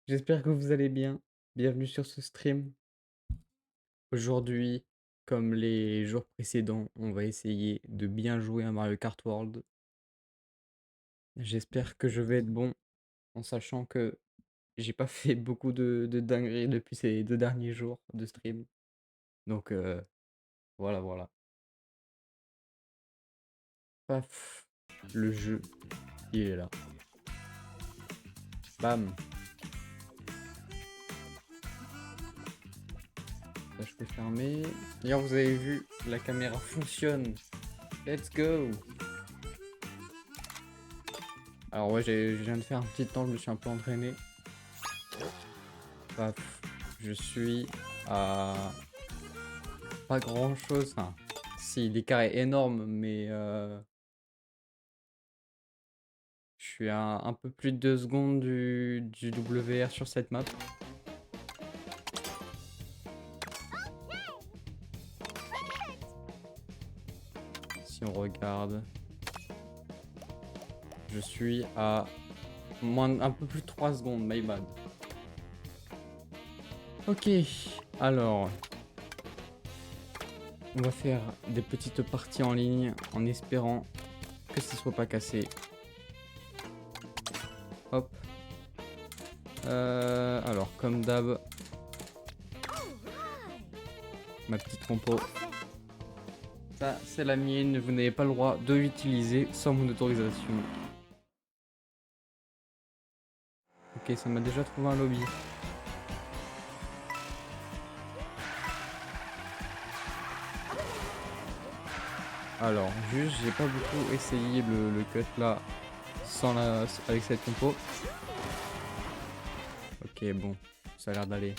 J'espère que vous allez bien. Bienvenue sur ce stream. Aujourd'hui, comme les jours précédents, on va essayer de bien jouer à Mario Kart World. J'espère que je vais être bon, en sachant que j'ai pas fait beaucoup de dingueries depuis ces 2 derniers jours de stream. Donc voilà, voilà. Paf, le jeu, il est là. Bam, ça je peux fermer. D'ailleurs, vous avez vu, la caméra fonctionne. Let's go! Alors ouais, je viens de faire un petit temps, je me suis un peu entraîné. Paf, je suis à pas grand chose. Enfin, si, l'écart est énorme, mais je suis à un peu plus de 2 secondes du WR sur cette map. Si on regarde, je suis à un peu plus de 3 secondes, my bad. Ok, alors, on va faire des petites parties en ligne en espérant que ça soit pas cassé. Hop. Alors, comme d'hab, ma petite compo. Ça, c'est la mienne. Vous n'avez pas le droit de l'utiliser sans mon autorisation. Ok, ça m'a déjà trouvé un lobby. Alors, juste, j'ai pas beaucoup essayé le cut là avec cette compo. Ok, bon, ça a l'air d'aller.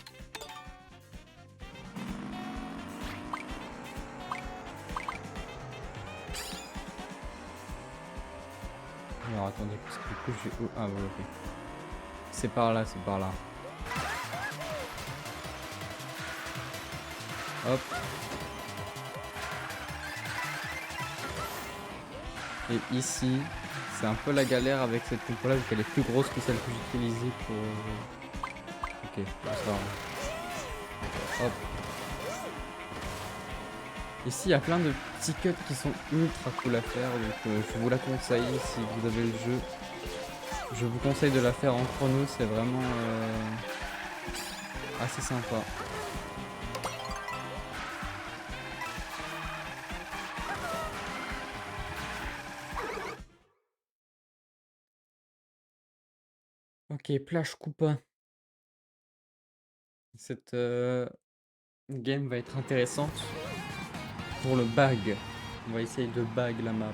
Alors attendez, parce que du coup j'ai... Oh, ah ouais, ok. C'est par là, c'est par là. Hop. Et ici, c'est un peu la galère avec cette compo là, vu qu'elle est plus grosse que celle que j'utilisais pour... Ok, ça va. Hop. Ici, il y a plein de petits cuts qui sont ultra cool à faire, donc je vous la conseille si vous avez le jeu. Je vous conseille de la faire en chrono, c'est vraiment assez sympa. Ok, plage Koopa. Cette game va être intéressante pour le bag. On va essayer de bag la map.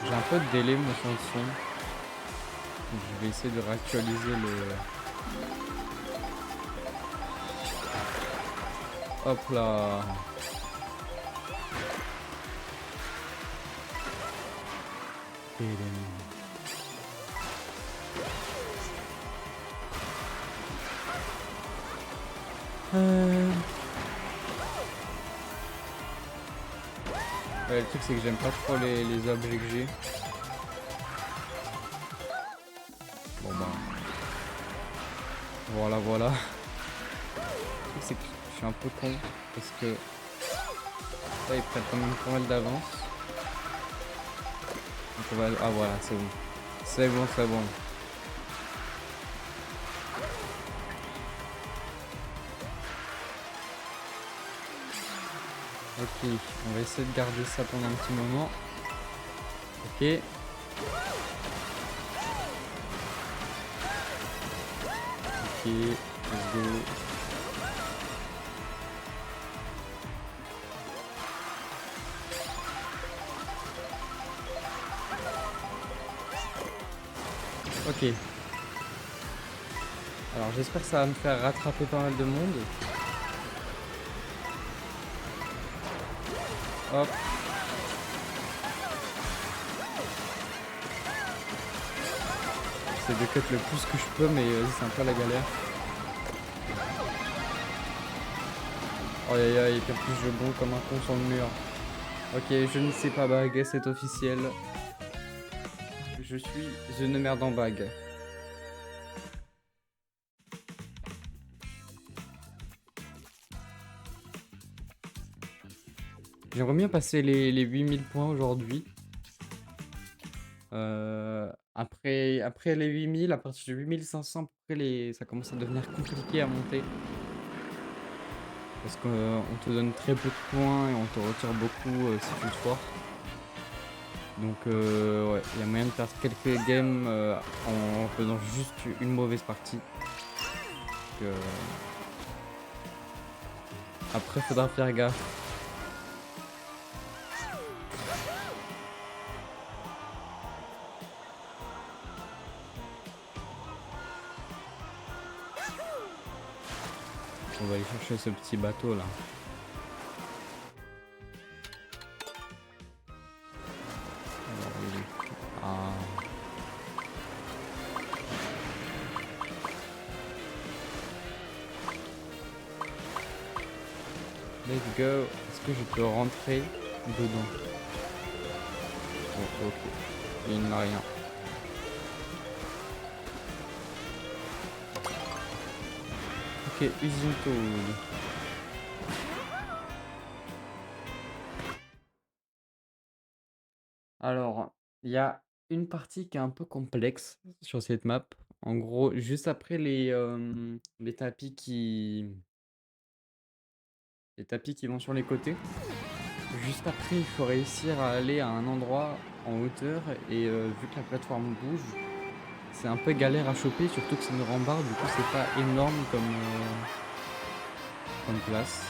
J'ai un peu de délai moi sur le son. Je vais essayer de réactualiser le... Hop là. Ouais, le truc c'est que j'aime pas trop les objets que j'ai. Bon bah. Voilà, voilà. Le truc c'est que je suis un peu con parce que là ils prennent quand même pas mal d'avance. Donc on va... Ah voilà, c'est bon. C'est bon, c'est bon. Ok, on va essayer de garder ça pendant un petit moment. Ok. Ok, let's go. Ok. Alors j'espère que ça va me faire rattraper pas mal de monde. Hop. J'essaie de cut le plus que je peux, mais vas-y, c'est un peu la galère. Oh aïe aïe, et puis en plus je bond comme un con sur le mur. Ok, je ne sais pas baguer, c'est officiel. Je suis The Merde en bague. J'aimerais bien passer les 8000 points aujourd'hui. Après les 8000, à partir de 8500, après ça commence à devenir compliqué à monter. Parce qu'on te donne très peu de points et on te retire beaucoup si tu es fort. Donc ouais, il y a moyen de perdre quelques games en faisant juste une mauvaise partie. Donc, après, faudra faire gaffe. On va aller chercher ce petit bateau là. Alors, il est... Ah. Let's go. Est-ce que je peux rentrer dedans? Oh, ok. Il n'a rien. Ok, usine tool. Alors, il y a une partie qui est un peu complexe sur cette map. En gros, juste après les tapis qui vont sur les côtés. Juste après, il faut réussir à aller à un endroit en hauteur et vu que la plateforme bouge, c'est un peu galère à choper, surtout que c'est une rambarde, du coup c'est pas énorme comme place.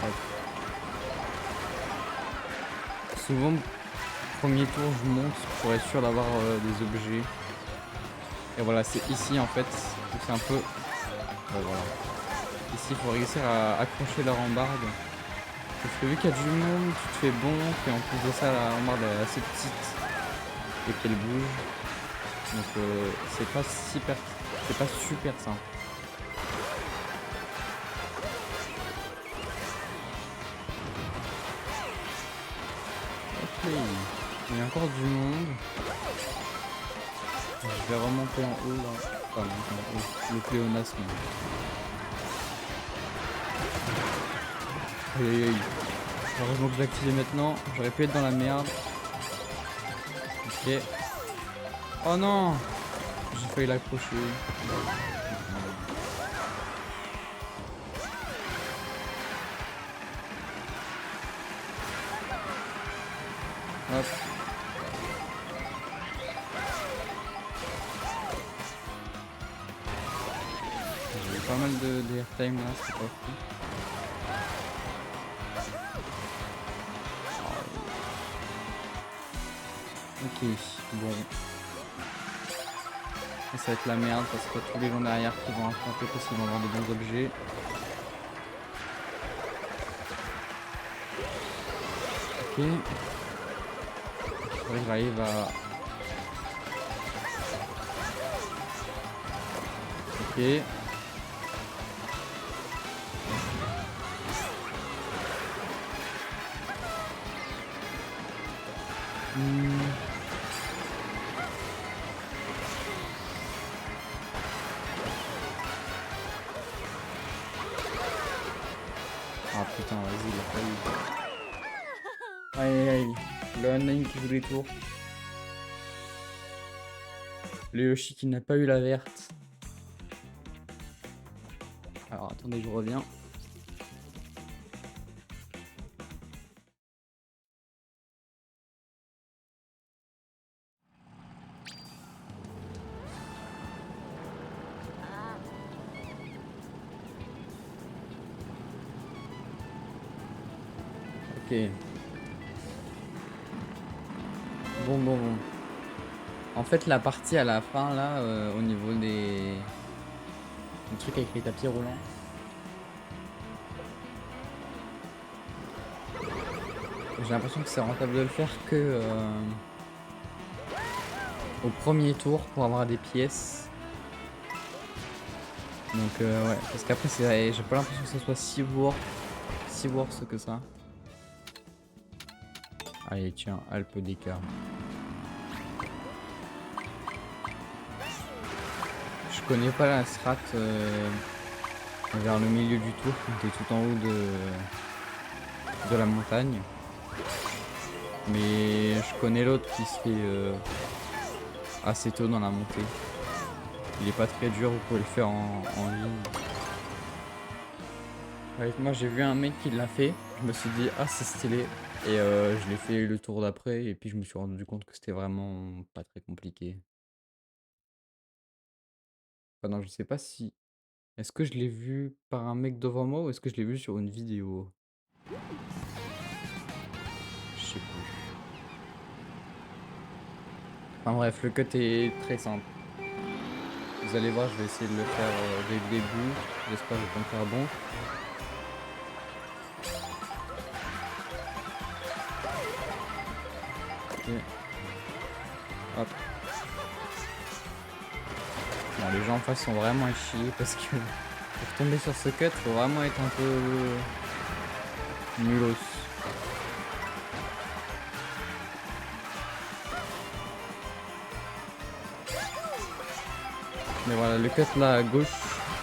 Hop. Souvent, premier tour, je monte pour être sûr d'avoir des objets. Et voilà, c'est ici en fait, où c'est un peu... Ouais, voilà. Ici, il faut réussir à accrocher la rambarde. Parce que vu qu'il y a du monde, tu te fais bon, et en plus de ça, la rambarde est assez petite et qu'elle bouge. Donc c'est pas super simple. Ok, il y a encore du monde. Je vais remonter en haut là. Enfin, en haut. Le pléonasme. Aïe aïe aïe. Heureusement que je l'ai activé maintenant. J'aurais pu être dans la merde. Ok. Oh non! J'ai failli l'accrocher. Hop. J'ai eu pas mal de airtime là, c'est pas fou. Ok, bon. Et ça va être la merde parce que tous les gens derrière qui vont affronter parce qu'ils vont avoir des bons objets. Ok. Faudrait que j'arrive à... Ok. Ah putain, vas-y, il a fallu. Aïe aïe aïe. Le online qui joue des tours. Le Yoshi qui n'a pas eu la verte. Alors attendez, je reviens. Ok. Bon. En fait, la partie à la fin, là, au niveau des... Le truc avec les tapis roulants. J'ai l'impression que c'est rentable de le faire que au premier tour pour avoir des pièces. Donc ouais, parce qu'après j'ai pas l'impression que ça soit si worth que ça. Allez, tiens, Alpe d'écart. Je connais pas la strat vers le milieu du tour quand t'es tout en haut de la montagne. Mais je connais l'autre qui se fait assez tôt dans la montée. Il est pas très dur, vous pouvez le faire en ligne. Avec moi j'ai vu un mec qui l'a fait, je me suis dit ah c'est stylé et je l'ai fait le tour d'après et puis je me suis rendu compte que c'était vraiment pas très compliqué. Enfin non je sais pas si... Est-ce que je l'ai vu par un mec devant moi ou est-ce que je l'ai vu sur une vidéo? Je sais plus. Enfin bref, le cut est très simple. Vous allez voir, je vais essayer de le faire dès le début. J'espère que je vais me faire bon. Ok. Hop. Bon, les gens en face sont vraiment à chier parce que pour tomber sur ce cut, faut vraiment être un peu nulos. Mais voilà, le cut là à gauche,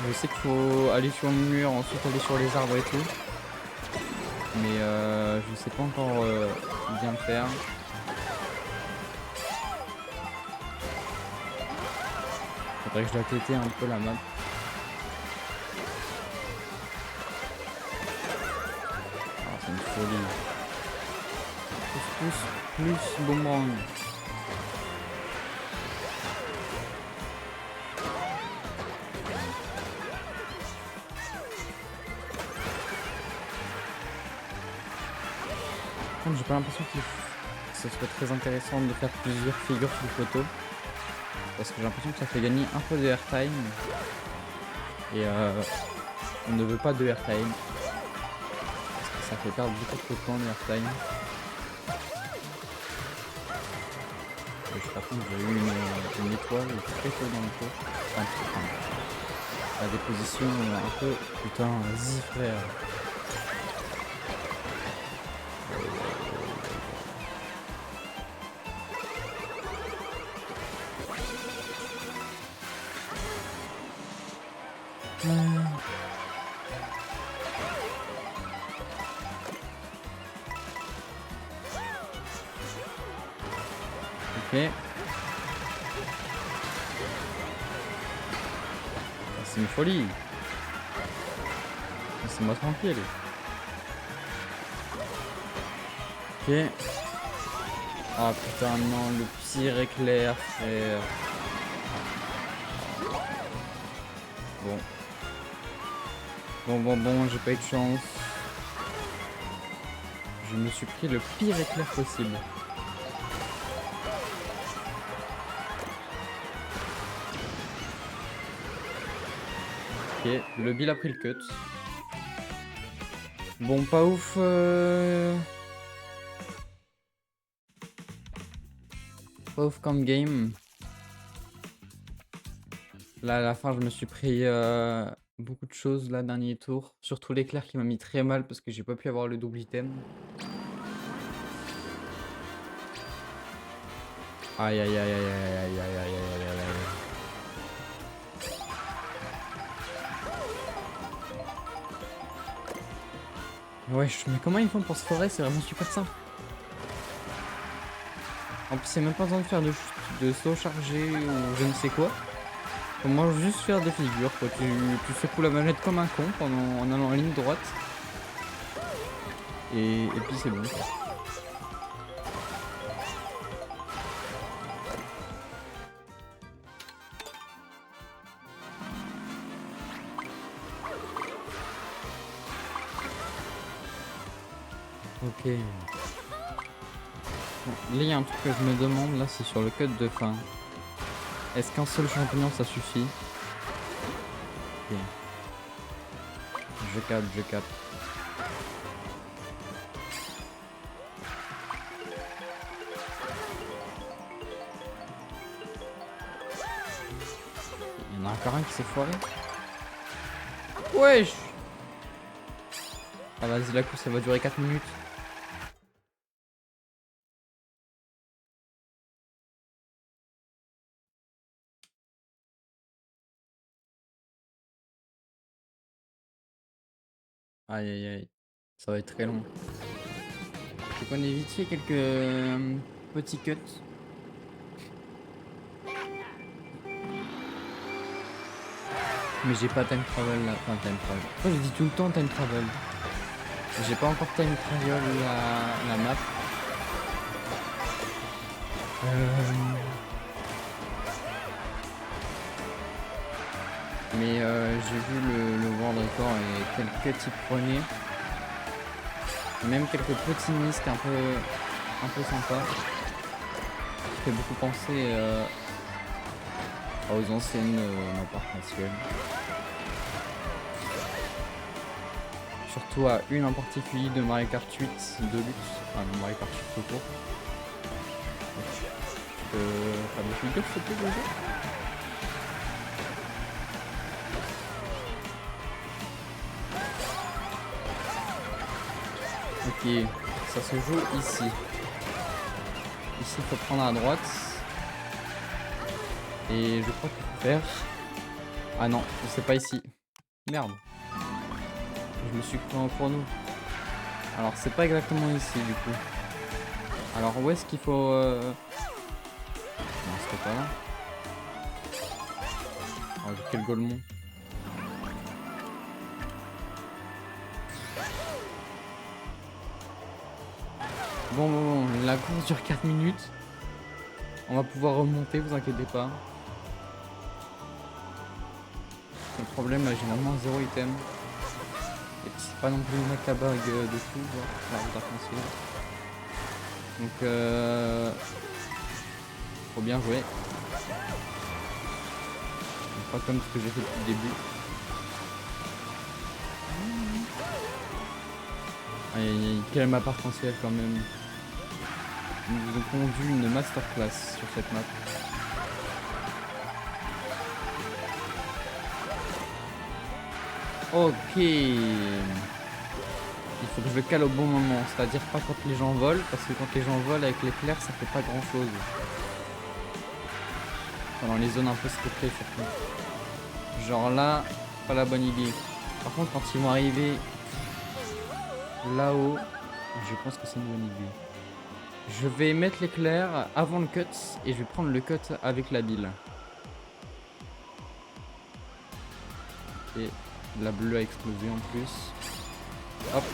je sais qu'il faut aller sur le mur, ensuite aller sur les arbres et tout. Mais je sais pas encore bien le faire. Faudrait que je la tétais un peu la map. Ah, c'est une folie. Plus boomerang. J'ai pas l'impression que ce soit très intéressant de faire plusieurs figures sur le photo. Parce que j'ai l'impression que ça fait gagner un peu de airtime. Et on ne veut pas de airtime. Parce que ça fait perdre beaucoup de temps de airtime. Par contre j'ai eu une étoile très tôt dans le tour. Enfin, à des positions un peu... Putain, vas-y frère. Ok. C'est une folie. Laissez-moi tranquille. Ok. Ah putain non, le pire éclair frère. Bon, j'ai pas eu de chance. Je me suis pris le pire éclair possible. Ok, le Bill a pris le cut. Bon, pas ouf. Pas ouf comme game. Là, à la fin, je me suis pris beaucoup de choses, là, dernier tour. Surtout l'éclair qui m'a mis très mal parce que j'ai pas pu avoir le double item. Aïe, aïe, aïe, aïe, aïe, aïe, aïe, aïe, aïe, aïe, aïe, aïe. Wesh, mais comment ils font pour se forer? C'est vraiment super simple. En plus, c'est même pas besoin de faire de saut chargé ou je ne sais quoi. Faut moi juste faire des figures, quoi. Tu secoues la manette comme un con en allant en ligne droite. Et puis c'est bon. Ok. Bon, là, il y a un truc que je me demande, là, c'est sur le cut de fin. Est-ce qu'un seul champignon, ça suffit? Ok. Je capte. Il y en a encore un qui s'est foiré. Wesh! Ah vas-y, la coup, ça va durer 4 minutes. Aïe aïe aïe. Ça va être très long. Faut qu'on ait vite fait quelques petits cuts. Mais j'ai pas time travel là. Enfin time travel. Pourquoi je dis tout le temps time travel? J'ai pas encore time travel la map. Mais j'ai vu le world record et quelques types prenait. Même quelques petits misques un peu sympas. Ça fait beaucoup penser aux anciennes maps arc-en-ciel. Surtout à une en particulier de Mario Kart 8 Deluxe. Enfin Mario Kart 8 tout court. Pas de figure c'était déjà. Ok, ça se joue ici. Ici, il faut prendre à droite. Et je crois qu'il faut faire... Ah non, c'est pas ici. Merde. Je me suis pris en chrono. Alors, c'est pas exactement ici, du coup. Alors, où est-ce qu'il faut... Non, c'était pas là. Oh, quel golemon. Bon, la course dure 4 minutes. On va pouvoir remonter, vous inquiétez pas. Le problème, là, j'ai vraiment 0 item. Et c'est pas non plus une mec la bague de fou, la route arc-en-ciel. Donc, faut bien jouer. Pas comme ce que j'ai fait depuis le début. Aïe aïe aïe, quelle map arc-en-ciel quand même. Ils nous ont pondu une masterclass sur cette map. Ok. Il faut que je le cale au bon moment, c'est-à-dire pas quand les gens volent, parce que quand les gens volent avec l'éclair ça fait pas grand chose. Dans les zones un peu scriptées surtout. Genre là, pas la bonne idée. Par contre quand ils vont arriver là-haut, je pense que c'est une bonne idée. Je vais mettre l'éclair avant le cut et je vais prendre le cut avec la bille. Et la bleue a explosé en plus. Hop.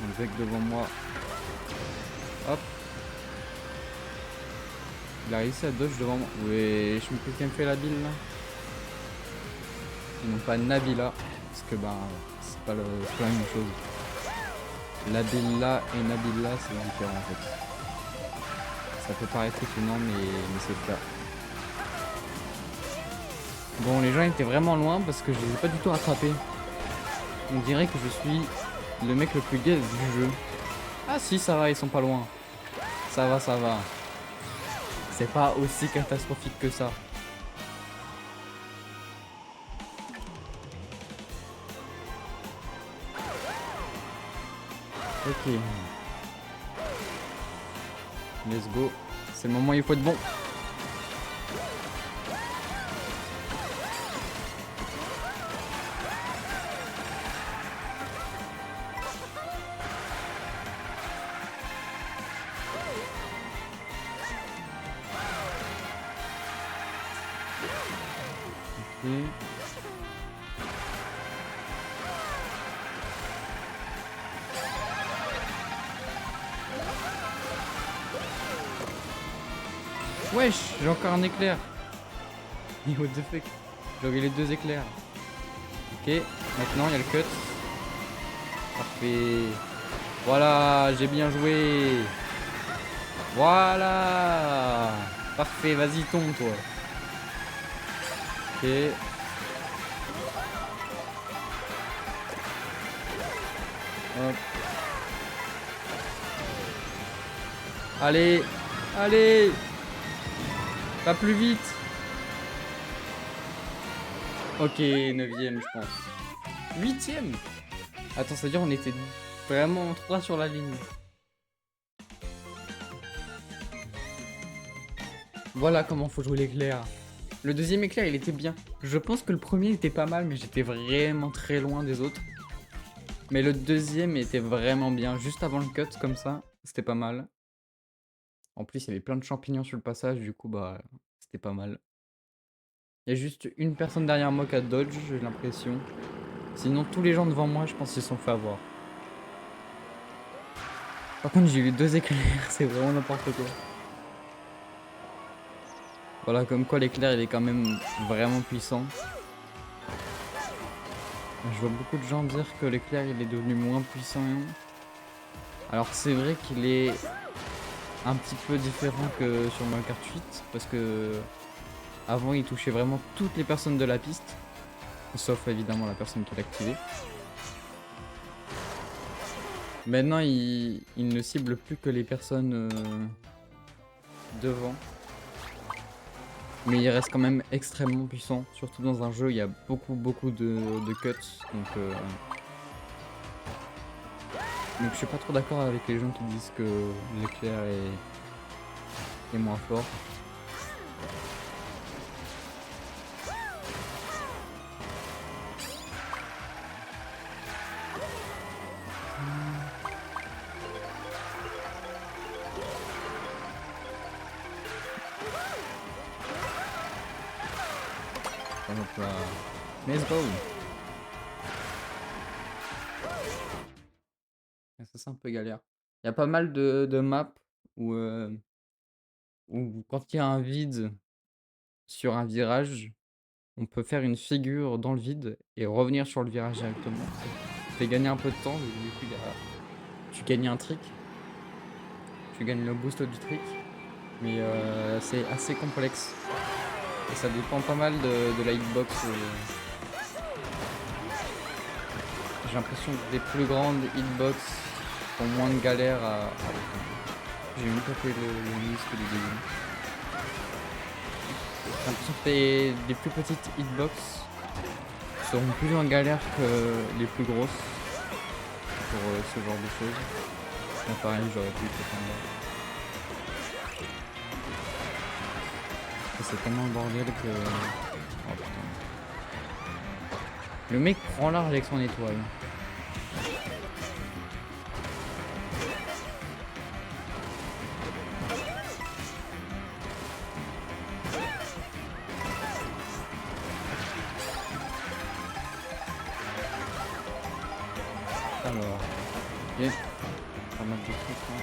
Le mec devant moi. Hop. Il a réussi à dodge devant moi. Ouais, je me suis quand même fait la bille là. Et non pas Nabila. Parce que bah c'est pas la même chose. Nabila et Nabila c'est différent en fait. Ça peut paraître étonnant mais c'est le cas. Bon les gens étaient vraiment loin parce que je les ai pas du tout rattrapés. On dirait que je suis le mec le plus gay du jeu. Ah si ça va, ils sont pas loin. Ça va, ça va. C'est pas aussi catastrophique que ça. Ok. Let's go. C'est le moment où il faut être bon. Ok. Wesh, j'ai encore un éclair. Et what the fuck. J'aurais les deux éclairs. Ok, maintenant il y a le cut. Parfait. Voilà, j'ai bien joué. Voilà. Parfait, vas-y tombe toi. Ok. Hop. Allez, allez. Pas plus vite. Ok, 9ème je pense. 8ème. Attends, ça veut dire on était vraiment 3 sur la ligne. Voilà comment faut jouer l'éclair. Le deuxième éclair, il était bien. Je pense que le premier était pas mal, mais j'étais vraiment très loin des autres. Mais le deuxième était vraiment bien. Juste avant le cut, comme ça, c'était pas mal. En plus, il y avait plein de champignons sur le passage, du coup, bah, c'était pas mal. Il y a juste une personne derrière moi qui a dodge, j'ai l'impression. Sinon, tous les gens devant moi, je pense qu'ils se sont fait avoir. Par contre, j'ai eu 2 éclairs, c'est vraiment n'importe quoi. Voilà, comme quoi l'éclair, il est quand même vraiment puissant. Je vois beaucoup de gens dire que l'éclair, il est devenu moins puissant. Alors, c'est vrai qu'il est un petit peu différent que sur Mario Kart 8, parce que avant, il touchait vraiment toutes les personnes de la piste, sauf évidemment la personne qui l'a activé. Maintenant, il ne cible plus que les personnes devant. Mais il reste quand même extrêmement puissant, surtout dans un jeu où il y a beaucoup de cuts. Donc je suis pas trop d'accord avec les gens qui disent que l'éclair est moins fort. Hop là. Let's go. Ça c'est un peu galère. Il y a pas mal de maps où, où quand il y a un vide sur un virage, on peut faire une figure dans le vide et revenir sur le virage directement. Ça fait gagner un peu de temps, du coup tu gagnes un trick. Tu gagnes le boost du trick. Mais c'est assez complexe. Et ça dépend pas mal de la hitbox. J'ai l'impression que des plus grandes hitbox ont moins de galères à... J'ai même pas fait le liste du début. J'ai l'impression que les plus petites hitbox seront plus en galère que les plus grosses pour ce genre de choses. Bon, pareil, j'aurais pu faire là. C'est tellement le bordel que... Oh putain. Le mec prend large avec son étoile. Alors... Et... Pas mal de trucs, hein.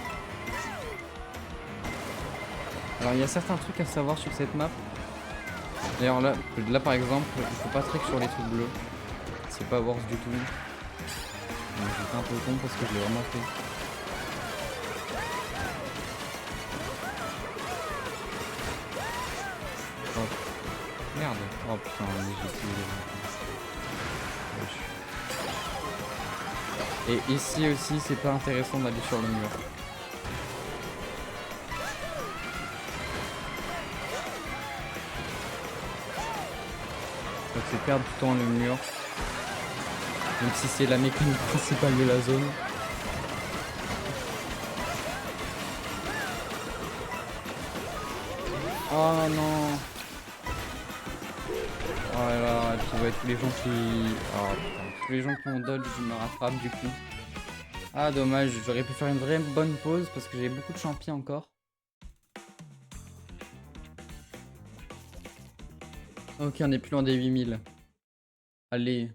Alors il y a certains trucs à savoir sur cette map. D'ailleurs là par exemple, il faut pas trick sur les trucs bleus. C'est pas worse du tout. J'étais un peu con parce que je l'ai vraiment fait. Oh. Merde. Oh putain, j'ai tué. Et ici aussi c'est pas intéressant d'aller sur le mur. Donc c'est perdre du temps le mur. Même si c'est la mécanique principale de la zone. Oh non. Oh là là, tu vois tous les gens qui... Oh putain, tous les gens qui ont dodge, je me rattrape du coup. Ah dommage, j'aurais pu faire une vraie bonne pause parce que j'ai beaucoup de champions encore. Ok, on est plus loin des 8000. Allez,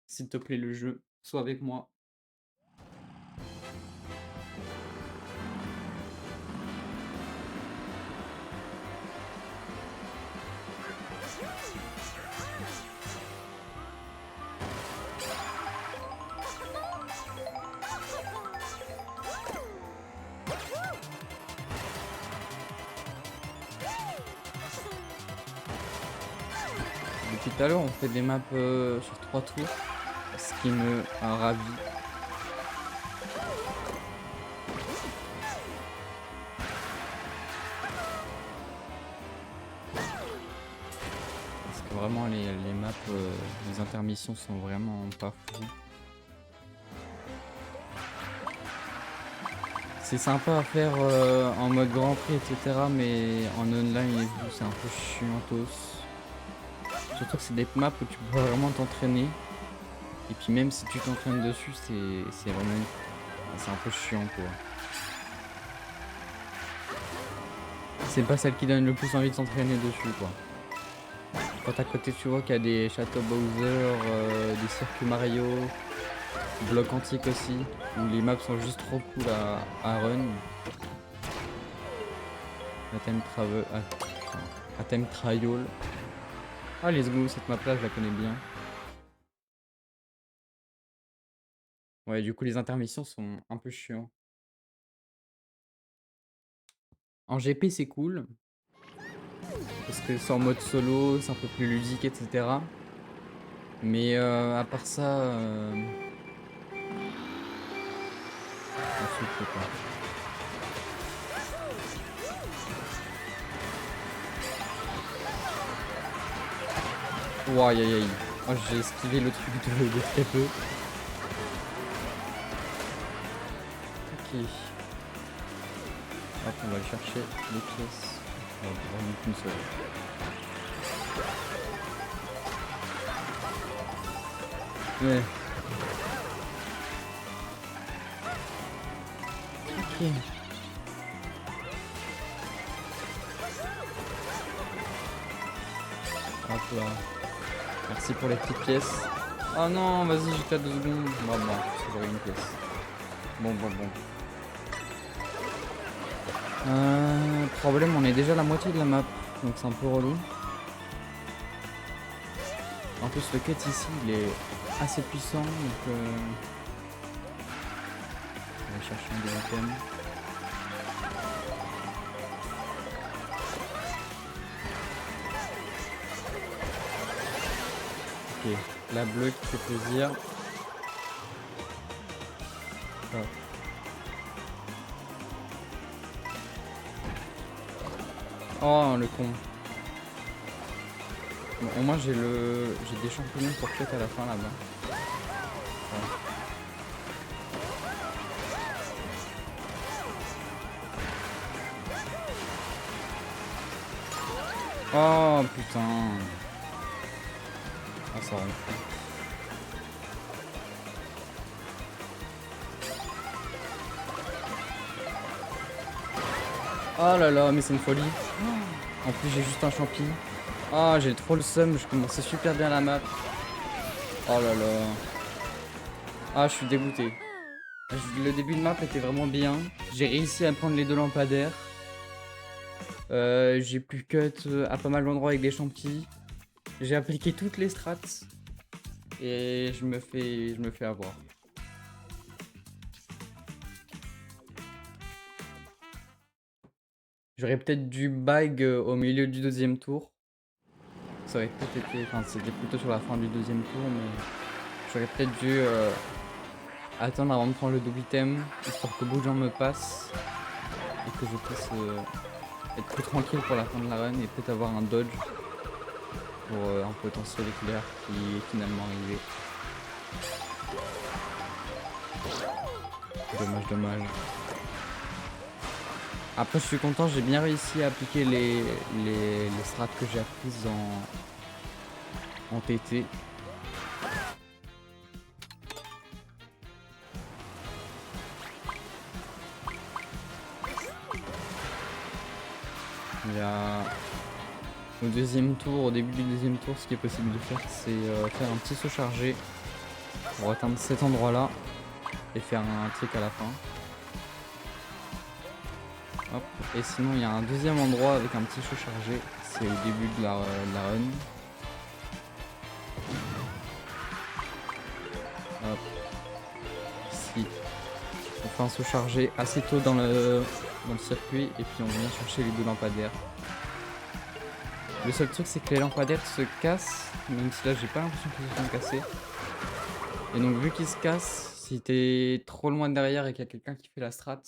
s'il te plaît le jeu, sois avec moi. Depuis tout à l'heure, on fait des maps sur 3 tours, ce qui me ravit. Parce que vraiment, les maps, les intermissions sont vraiment pas fous. C'est sympa à faire en mode Grand Prix, etc. Mais en online, c'est un peu chiantos. Surtout que c'est des maps où tu peux vraiment t'entraîner. Et puis même si tu t'entraînes dessus, c'est vraiment... C'est un peu chiant quoi. C'est pas celle qui donne le plus envie de s'entraîner dessus quoi. Quand à côté tu vois qu'il y a des châteaux Bowser, des circuits Mario, blocs antiques aussi, où les maps sont juste trop cool à run. Time Trial. Ah let's go, cette map là je la connais bien. Ouais, du coup les intermissions sont un peu chiants. En GP c'est cool, parce que c'est en mode solo, c'est un peu plus ludique, etc. Mais à part ça, on souffle quoi. Ouah, aïe aïe aïe. Oh, j'ai esquivé le truc de très peu. Ok. Hop, on va aller chercher les pièces. On va pouvoir mettre une seule. Ouais. Ok. Hop là. Merci pour les petites pièces. Oh non, vas-y, j'étais à 2 secondes. Bon, j'aurai une pièce. Bon. Problème, on est déjà à la moitié de la map. Donc c'est un peu relou. En plus, le cut ici, il est assez puissant. Donc on va chercher un des items. Ok, la bleue qui fait plaisir. Oh. Oh le con. Bon, au moins j'ai des champignons pour cut à la fin là-bas. Ouais. Oh putain. Ah ça rend fou. Oh là là, mais c'est une folie. En plus j'ai juste un champi. Ah j'ai trop le seum, je commençais super bien la map. Oh là là. Ah je suis dégoûté. Le début de map était vraiment bien. J'ai réussi à prendre les 2 lampadaires. J'ai pu cut à pas mal d'endroits avec des champis. J'ai appliqué toutes les strats. Et je me fais avoir. J'aurais peut-être dû bag au milieu du 2e tour. Ça aurait peut-être été... Enfin, c'était plutôt sur la fin du 2e tour, mais... J'aurais peut-être dû attendre avant de prendre le double item, histoire que beaucoup de gens me passent. Et que je puisse être plus tranquille pour la fin de la run et peut-être avoir un dodge pour un potentiel éclair qui est finalement arrivé. Dommage. Après je suis content, j'ai bien réussi à appliquer les strats que j'ai apprises en TT. Il y a au 2e tour, au début du 2e tour, ce qui est possible de faire, c'est faire un petit saut chargé pour atteindre cet endroit là et faire un trick à la fin. Hop. Et sinon il y a un 2e endroit avec un petit saut chargé, c'est au début de la run. Hop. Ici on fait un saut chargé assez tôt dans le circuit et puis on vient chercher les 2 lampadaires. Le seul truc c'est que les lampadaires se cassent, même si là j'ai pas l'impression qu'ils se sont cassés. Et donc vu qu'ils se cassent, si t'es trop loin derrière et qu'il y a quelqu'un qui fait la strat,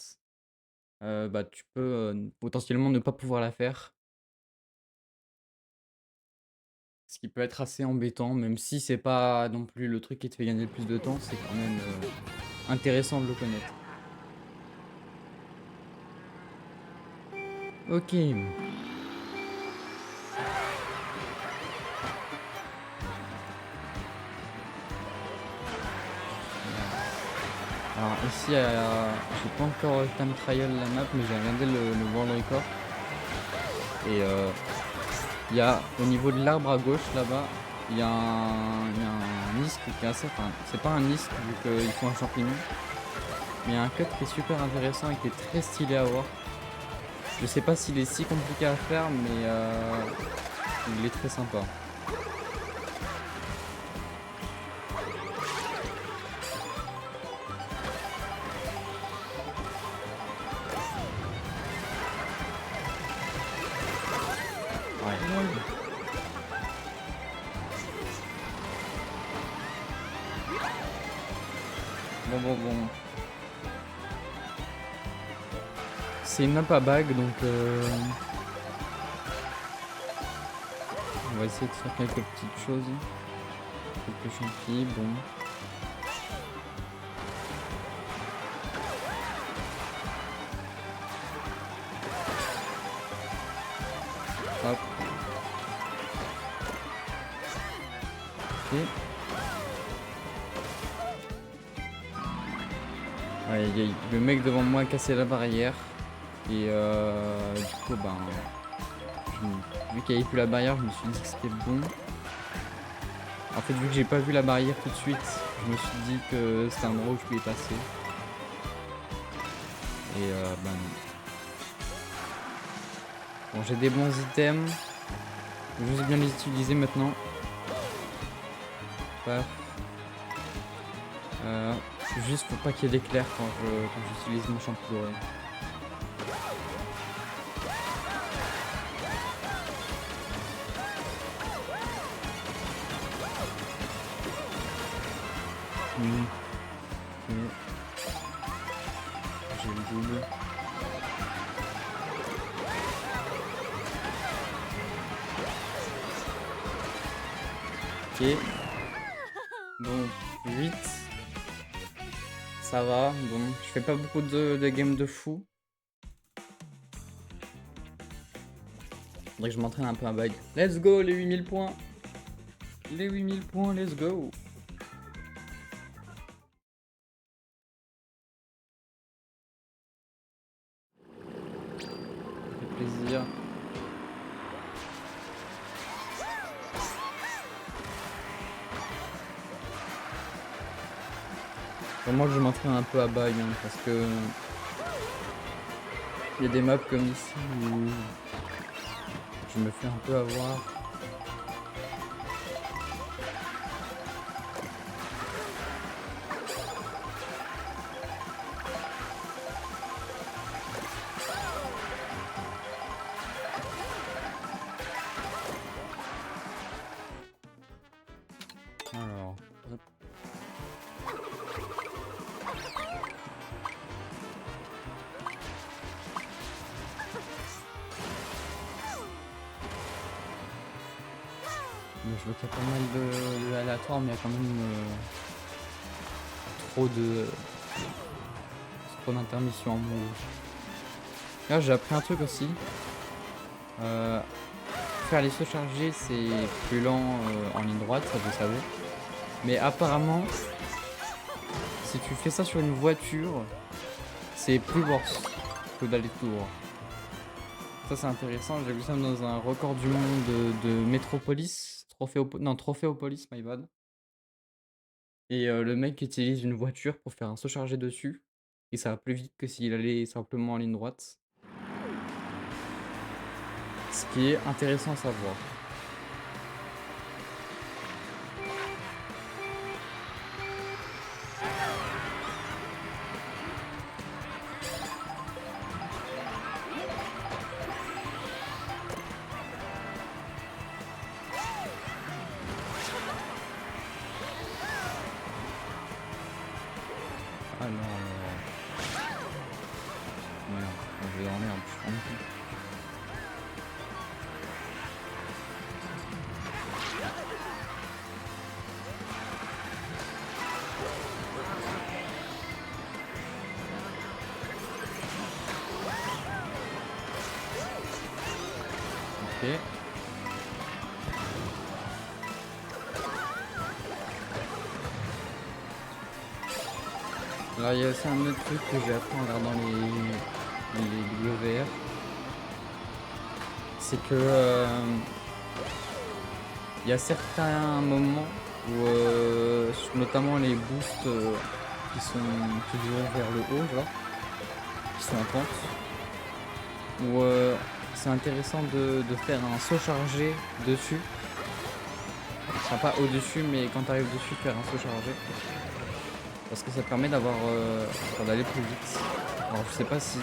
bah tu peux potentiellement ne pas pouvoir la faire. Ce qui peut être assez embêtant, même si c'est pas non plus le truc qui te fait gagner le plus de temps, c'est quand même intéressant de le connaître. Ok. Alors ici, j'ai pas encore time trial la map, mais j'ai regardé le world record. Et il y a au niveau de l'arbre à gauche là-bas, il y a un isque qui est assez. Enfin, c'est pas un isque vu qu'il faut un champignon. Mais il y a un cut qui est super intéressant et qui est très stylé à voir. Je sais pas s'il est si compliqué à faire, mais il est très sympa. Ouais. Bon. C'est une map à bague, donc on va essayer de faire quelques petites choses. Quelques champis, bon. Hop. Ok. Ouais, le mec devant moi a cassé la barrière. Et du coup, ben, vu qu'il n'y avait plus la barrière, je me suis dit que c'était bon. En fait, vu que j'ai pas vu la barrière tout de suite, je me suis dit que c'était un endroit où je pouvais passer. Et ben non. Bon, j'ai des bons items. Je vais juste bien les utiliser maintenant. Paf. Juste faut pas qu'il y ait d'éclairs quand j'utilise mon champignon doré. Ok. J'ai le double. Ok. Bon, 8. Ça va. Bon, je fais pas beaucoup de games de fou. Faudrait que je m'entraîne un peu à bague. Let's go les 8000 points. Les 8000 points, let's go. Ça fait plaisir. Vraiment que je m'entraîne un peu à bague, hein, parce que il y a des maps comme ici où je me fais un peu avoir. Alors, hop. Je vois qu'il y a pas mal de aléatoires, mais il y a quand même trop d'intermissions en move. Là, j'ai appris un truc aussi. Faire les sauts chargés, c'est plus lent en ligne droite, ça je savais. Mais apparemment, si tu fais ça sur une voiture, c'est plus worse que d'aller tout droit. Ça c'est intéressant, j'ai vu ça dans un record du monde de Metropolis, Trophéopolis, my bad. Et le mec utilise une voiture pour faire un saut chargé dessus, et ça va plus vite que s'il allait simplement en ligne droite. Ce qui est intéressant à savoir. Alors... Merde, je vais en merde, je suis en merde. Ok. Alors il y a aussi un autre truc que j'ai appris en regardant les WR, c'est que il y a certains moments où notamment les boosts qui sont toujours vers le haut, genre, qui sont en pente, où c'est intéressant de faire un saut chargé dessus. Enfin pas au-dessus, mais quand tu arrives dessus, faire un saut chargé. Parce que ça te permet d'avoir d'aller plus vite. Alors je sais pas si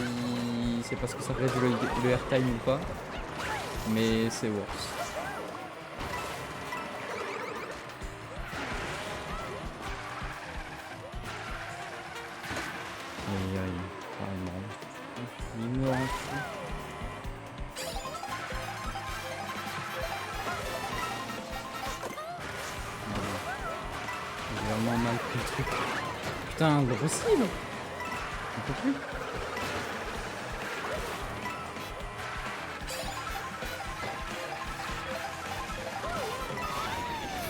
c'est parce que ça réduit le airtime ou pas, mais c'est worse. Aïe aïe, carrément. Il me rend fou. J'ai vraiment mal pris le truc. Putain, pas possible. On peut plus.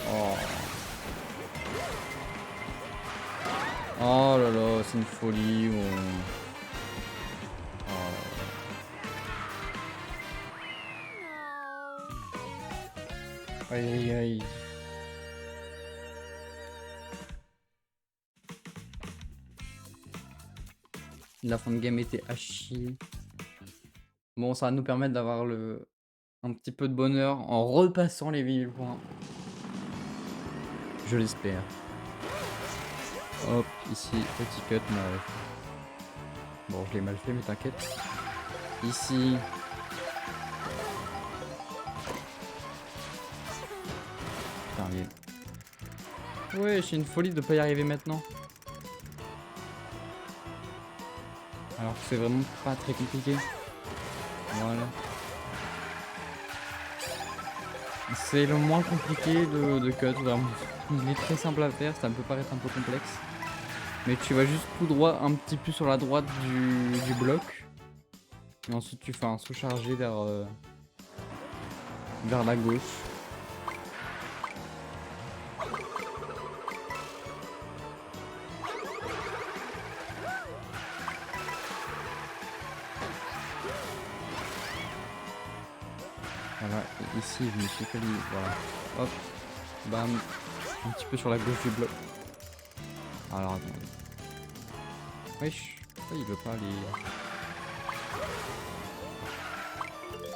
Oh. Oh là là, c'est une folie. Aïe aïe aïe. La fin de game était à chier. Bon, ça va nous permettre d'avoir un petit peu de bonheur en repassant les 8000 points. Je l'espère. Hop, ici, petit cut, mais... Bon, je l'ai mal fait, mais t'inquiète. Ici... Putain, ouais, c'est une folie de pas y arriver maintenant. Alors que c'est vraiment pas très compliqué. Voilà. C'est le moins compliqué de cut, vraiment. Il est très simple à faire, ça peut paraître un peu complexe. Mais tu vas juste tout droit, un petit peu sur la droite du bloc. Et ensuite tu fais un saut chargé vers la gauche. Voilà, et ici je me suis fait voilà. Hop, bam, un petit peu sur la gauche du bloc. Alors attendez. Wesh, pourquoi il veut pas aller...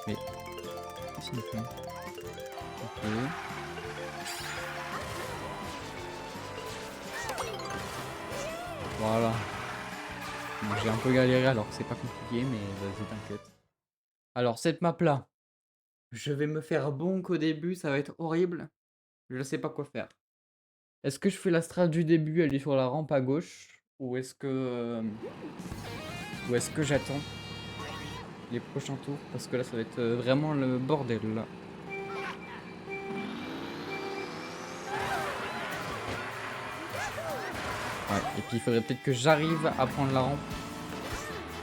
Mais... Qu'est-ce qu'il fait? Ok. Voilà. Bon, j'ai un peu galéré alors que c'est pas compliqué, mais vas-y t'inquiète. Alors cette map là, je vais me faire bonk au début, ça va être horrible. Je sais pas quoi faire. Est-ce que je fais la strat du début, aller sur la rampe à gauche, ou est-ce que j'attends les prochains tours, parce que là ça va être vraiment le bordel là. Ouais, et puis il faudrait peut-être que j'arrive à prendre la rampe.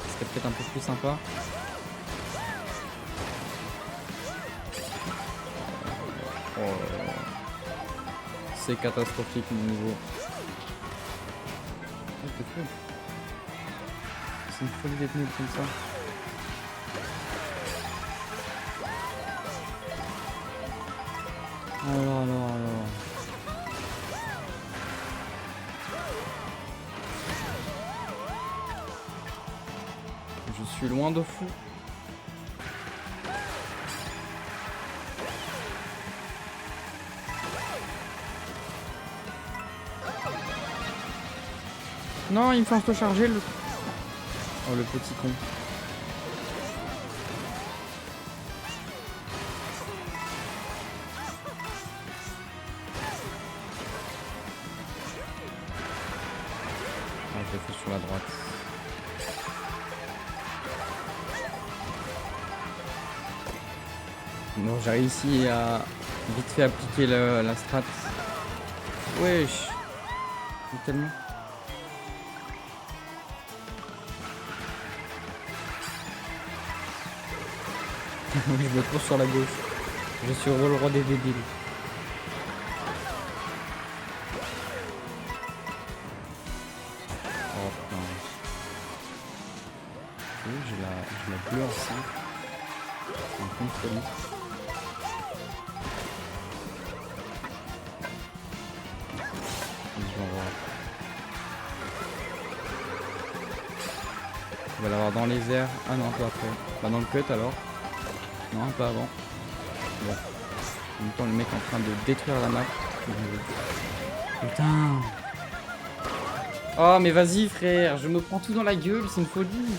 Ce serait peut-être un peu plus sympa. Oh, c'est catastrophique mon niveau. Oh, t'es fou. C'est une folie d'être nul comme ça. Alors. Je suis loin de fou. Non, il me fait auto-charger le... Oh, le petit con. Ah, je l'ai fait sur la droite. Bon, j'ai réussi à vite fait appliquer la strat. Wesh. Tellement. Je me trouve sur la gauche. Je suis le roi des débiles. Oh. j'ai la bleue en 5. C'est un peu une folie. Je vais en voir. On va l'avoir dans les airs. Ah non, un peu après. Bah dans le cut alors. Non, un peu avant. Bon. En même temps, le mec est en train de détruire la map. Putain. Oh mais vas-y frère, je me prends tout dans la gueule, c'est une folie.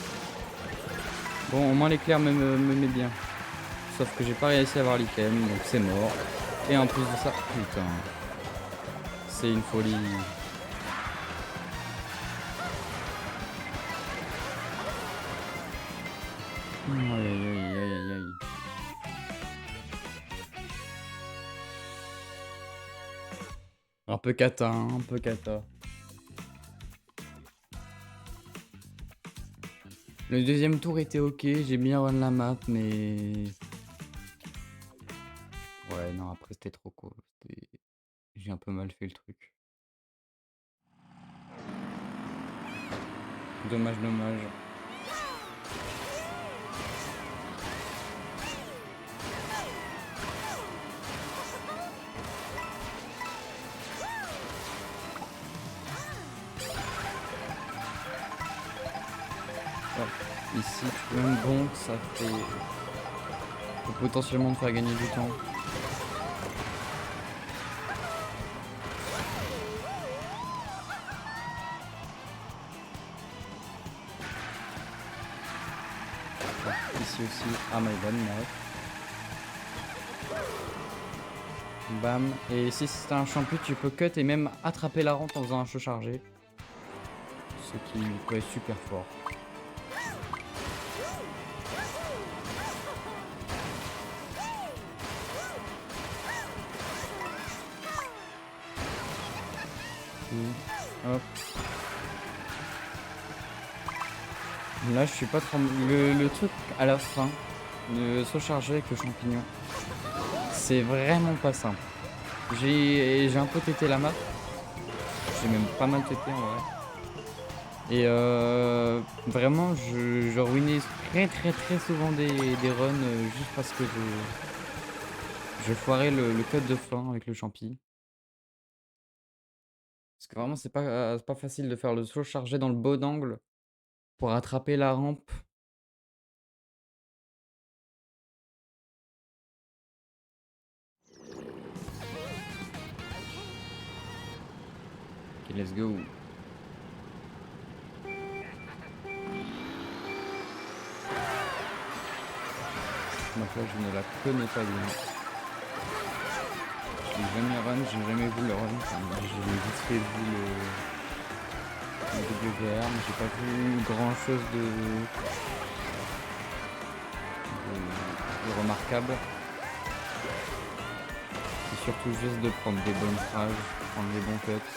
Bon, au moins l'éclair me met bien. Sauf que j'ai pas réussi à avoir l'item, donc c'est mort. Et en plus de ça, putain. C'est une folie. Aïe aïe aïe aïe aïe. Un peu cata, hein, un peu cata. Le deuxième tour était ok, j'ai bien run la map, mais... Ouais, non, après c'était trop cool. J'ai un peu mal fait le truc. Dommage, dommage. Ici, tu peux même bon, ça fait... Peut potentiellement te faire gagner du temps. Ici aussi, ah my god, nice. Bam. Et si c'est un champi, tu peux cut et même attraper la rampe en faisant un show chargé. Ce qui peut être super fort. Hop. Là, je suis pas trop... Le truc à la fin, de saut chargé avec le champignon, c'est vraiment pas simple. J'ai un peu tété la map. J'ai même pas mal tété en vrai. Et vraiment, je ruinais très souvent des runs juste parce que je foirais le code de fin avec le champi. Parce que vraiment, c'est pas facile de faire le saut chargé dans le bon angle pour attraper la rampe. Ok, let's go. Cette map là, je ne la connais pas bien. J'ai jamais run, j'ai jamais vu le run. Enfin, j'ai vite fait vu le WVR, mais j'ai pas vu grand chose de remarquable. C'est surtout juste de prendre des bonnes frages, prendre les bons cuts.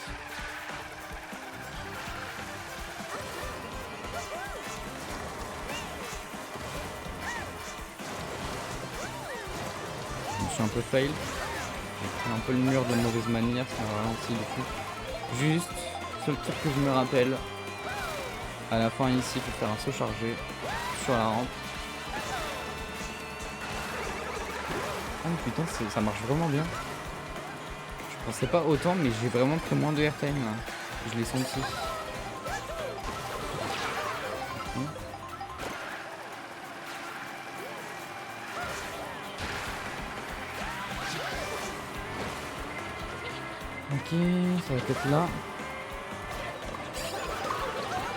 Je me suis un peu fail. J'ai pris un peu le mur de mauvaise manière, ça m'a ralenti du coup. Juste, seul truc que je me rappelle, à la fin ici, il faut faire un saut chargé sur la rampe. Ah mais putain, ça marche vraiment bien. Je pensais pas autant, mais j'ai vraiment pris moins de airtime là. Je l'ai senti. Ok, ça va être là.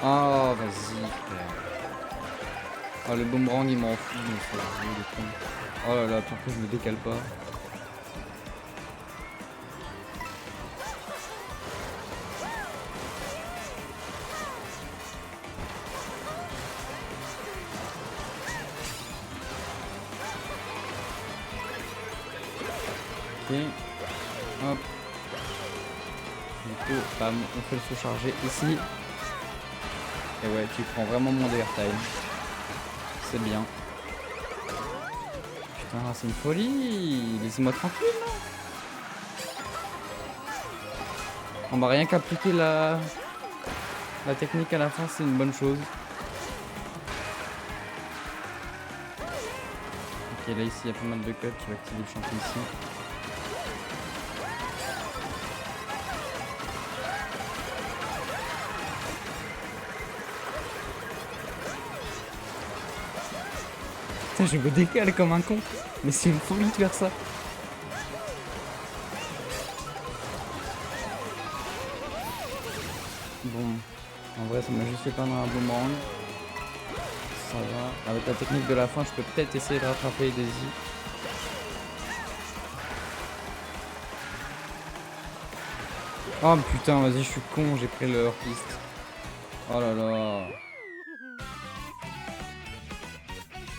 Oh, vas-y. Oh, le boomerang il m'en fout, mais c'est le con. Oh là là, pourquoi je me décale pas? Ok. Hop. Du coup, bam, on fait le saut chargé ici. Et ouais, tu prends vraiment moins d'airtime. C'est bien. Putain, c'est une folie. Laissez-moi tranquille. On va rien qu'appliquer la technique à la fin, c'est une bonne chose. Ok, là ici il y a pas mal de codes, je vais activer le champion ici. Putain, je me décale comme un con, mais c'est une folie de faire ça. Bon, en vrai ça m'a juste fait perdre un boomerang. Ça va. Avec la technique de la fin, je peux peut-être essayer de rattraper Daisy. Oh putain, vas-y, je suis con, j'ai pris le hors-piste. Oh là là.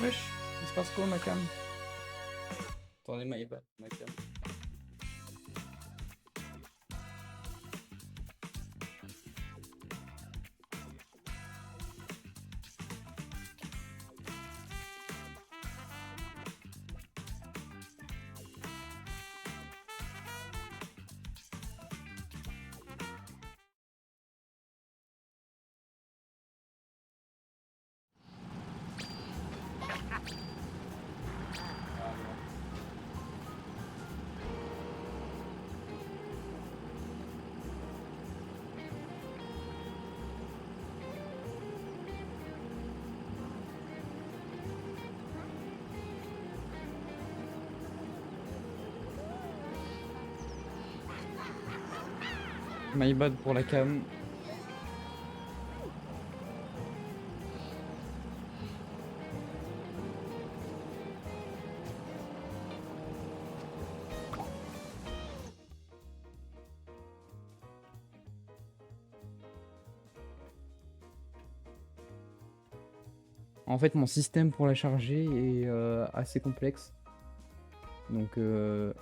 Wesh, il se passe quoi ma cam? Attendez, ma cam. My bad pour la cam. En fait, mon système pour la charger est assez complexe. Donc là,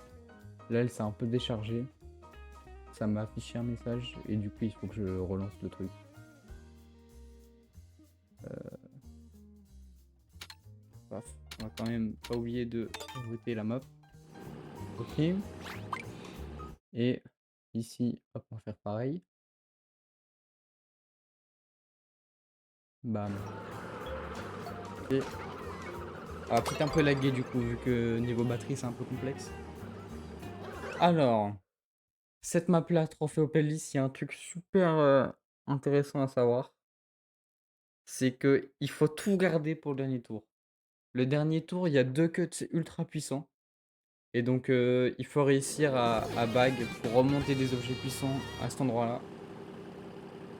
elle s'est un peu déchargée. Ça m'a affiché un message et du coup, il faut que je relance le truc. Paf. On va quand même pas oublier de voter la map. Ok. Et ici, hop, on va faire pareil. Bam. Et... Ah, peut-être un peu lagué du coup, vu que niveau batterie, c'est un peu complexe. Alors, cette map-là, Trophée Opellis, il y a un truc super intéressant à savoir. C'est que il faut tout garder pour le dernier tour. Le dernier tour, il y a 2 cuts ultra puissants. Et donc, il faut réussir à bag pour remonter des objets puissants à cet endroit-là.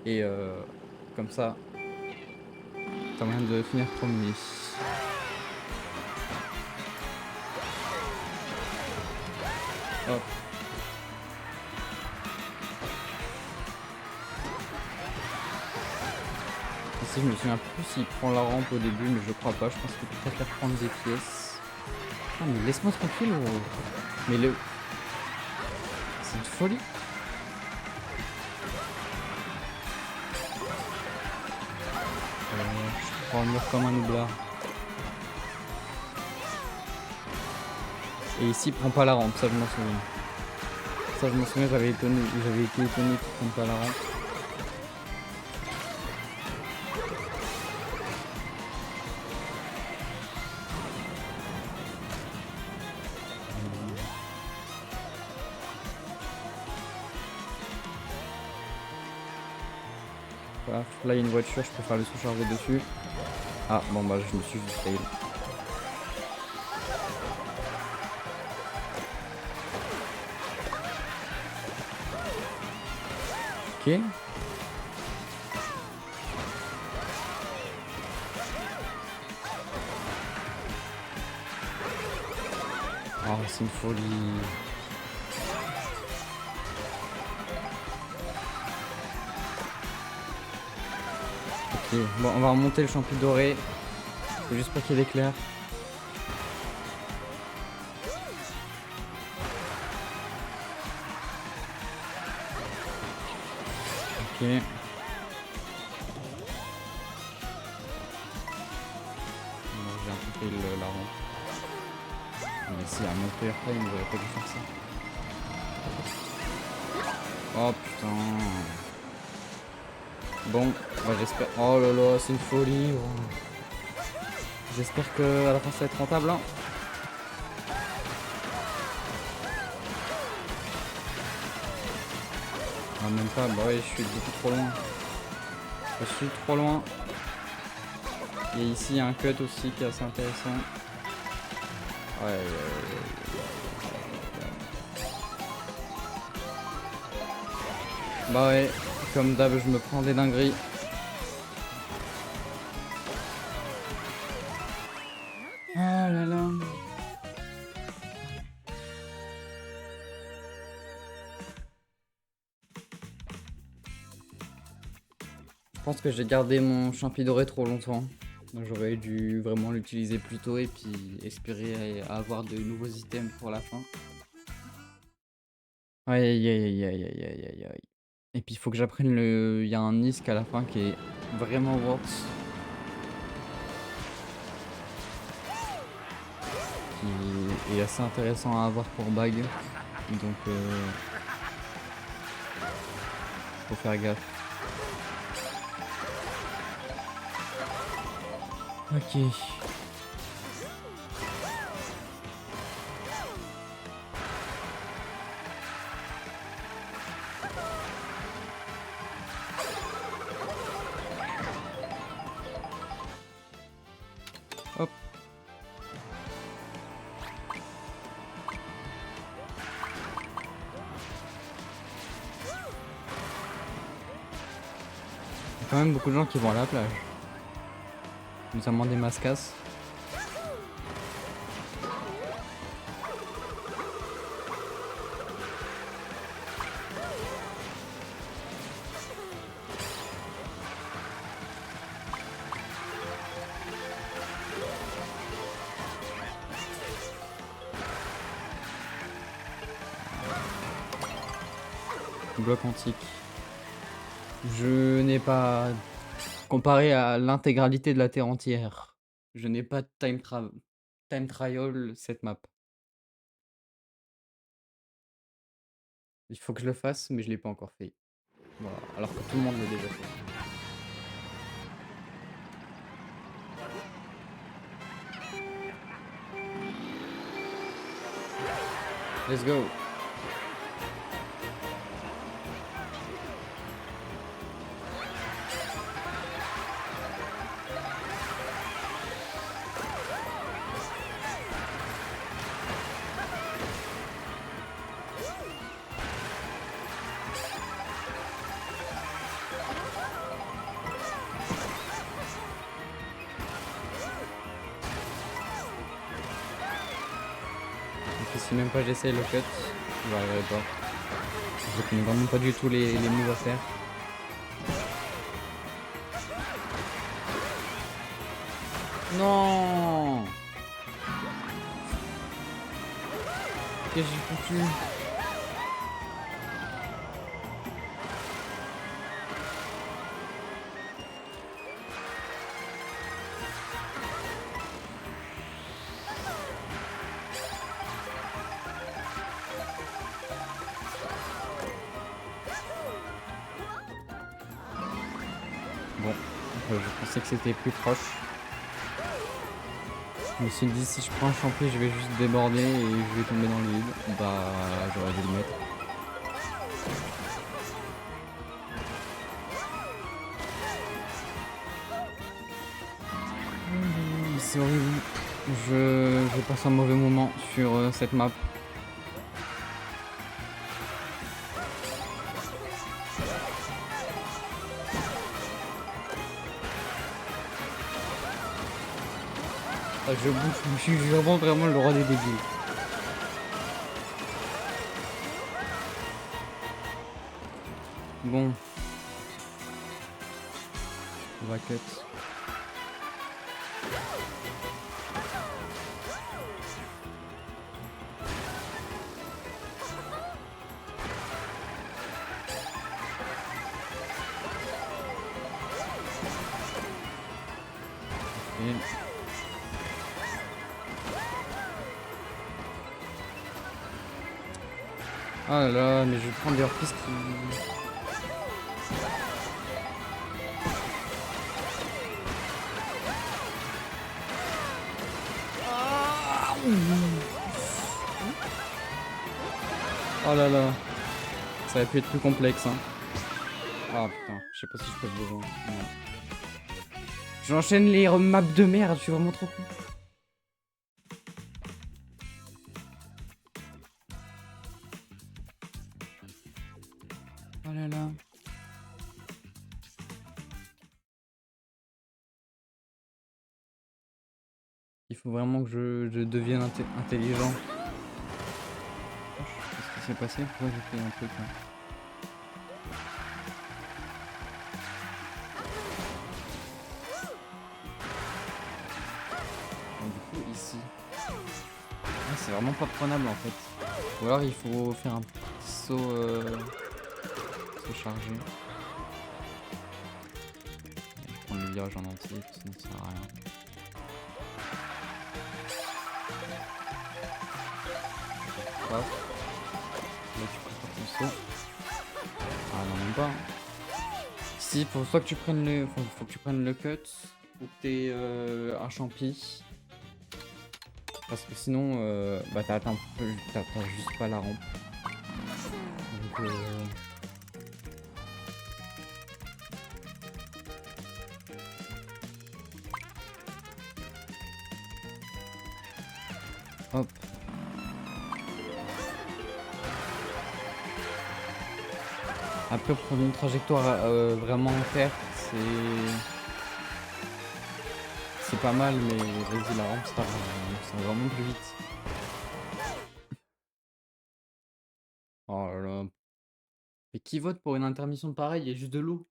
Et comme ça, t'as moyen de finir premier. Hop. Ici, je me souviens plus s'il prend la rampe au début, mais je crois pas. Je pense qu'il peut peut-être prendre des pièces. Ah, mais laisse-moi tranquille. Mais le... C'est une folie. Je prends le mur comme un noublard. Et ici, il prend pas la rampe, ça je m'en souviens. Ça je m'en souviens, j'avais été étonné qu'il prenne pas la rampe. Paf, là il y a une voiture, je peux faire le sous-charger dessus. Ah bon bah je me suis juste fail. Ok. Oh c'est une folie. Ok, bon on va remonter le champi doré. Faut juste pas qu'il y ait d'éclairs. Ok. Bon, j'ai un peu fait la rampe. Mais si, à monter après, il n'aurait pas dû faire ça. Oh putain. Bon, bah, j'espère. Oh là là, c'est une folie. Oh. J'espère que à la fin ça va être rentable. Hein. Ah, même pas, bah ouais, je suis beaucoup trop loin. Je suis trop loin. Et ici, il y a un cut aussi qui est assez intéressant. Ouais. Bah ouais, comme d'hab, je me prends des dingueries. Ah là là. Je pense que j'ai gardé mon champi doré trop longtemps. J'aurais dû vraiment l'utiliser plus tôt et puis espérer avoir de nouveaux items pour la fin. Aïe aïe aïe aïe aïe aïe aïe aïe. Et puis il faut que j'apprenne le. Il y a un Nisk à la fin qui est vraiment worth. Qui est assez intéressant à avoir pour bag. Donc faut faire gaffe. Ok. Hop. Il y a quand même beaucoup de gens qui vont à la plage. Notamment des mascas. Bloc antique. Je n'ai pas. Comparé à l'intégralité de la Terre entière, je n'ai pas de time trial cette map. Il faut que je le fasse, mais je l'ai pas encore fait. Voilà. Alors que tout le monde l'a déjà fait. Let's go. Et si même pas j'essaye le cut, je n'arriverai pas. Je connais vraiment pas du tout les moves à faire. Non. Qu'est-ce que j'ai foutu? Bon, je pensais que c'était plus proche. Je me suis dit si je prends un champi je vais juste déborder et je vais tomber dans le vide. Bah j'aurais dû le mettre. C'est horrible. Je passe un mauvais moment sur cette map. Ah, je suis vraiment le roi des débiles. Bon. On va cut. Et... Ah là là, mais je vais prendre des hors-pistes qui... Oh là là, ça aurait pu être plus complexe hein. Ah putain, je sais pas si je peux le devant. Non. J'enchaîne les maps de merde, je suis vraiment trop con. Oh là là. Il faut vraiment que je devienne intelligent. Qu'est-ce qui s'est passé? Pourquoi j'ai fait un truc là? Bon, du coup, ici. Ah, c'est vraiment pas prenable en fait. Ou alors il faut faire un petit saut, saut chargé. Je vais prendre le virage en entier, sinon ça sert à rien. Hop. Là tu peux faire ton saut. Ah non, même pas. Si, faut soit que tu prennes le. Faut que tu prennes le cut ou que t'aies un champi. Parce que sinon, bah t'atteins juste pas la rampe. Donc hop. Après prendre une trajectoire vraiment en terre, c'est pas mal, mais vas-y la rampe ça va vraiment plus vite. Oh là là. Mais qui vote pour une intermission pareille? Il y a juste de l'eau.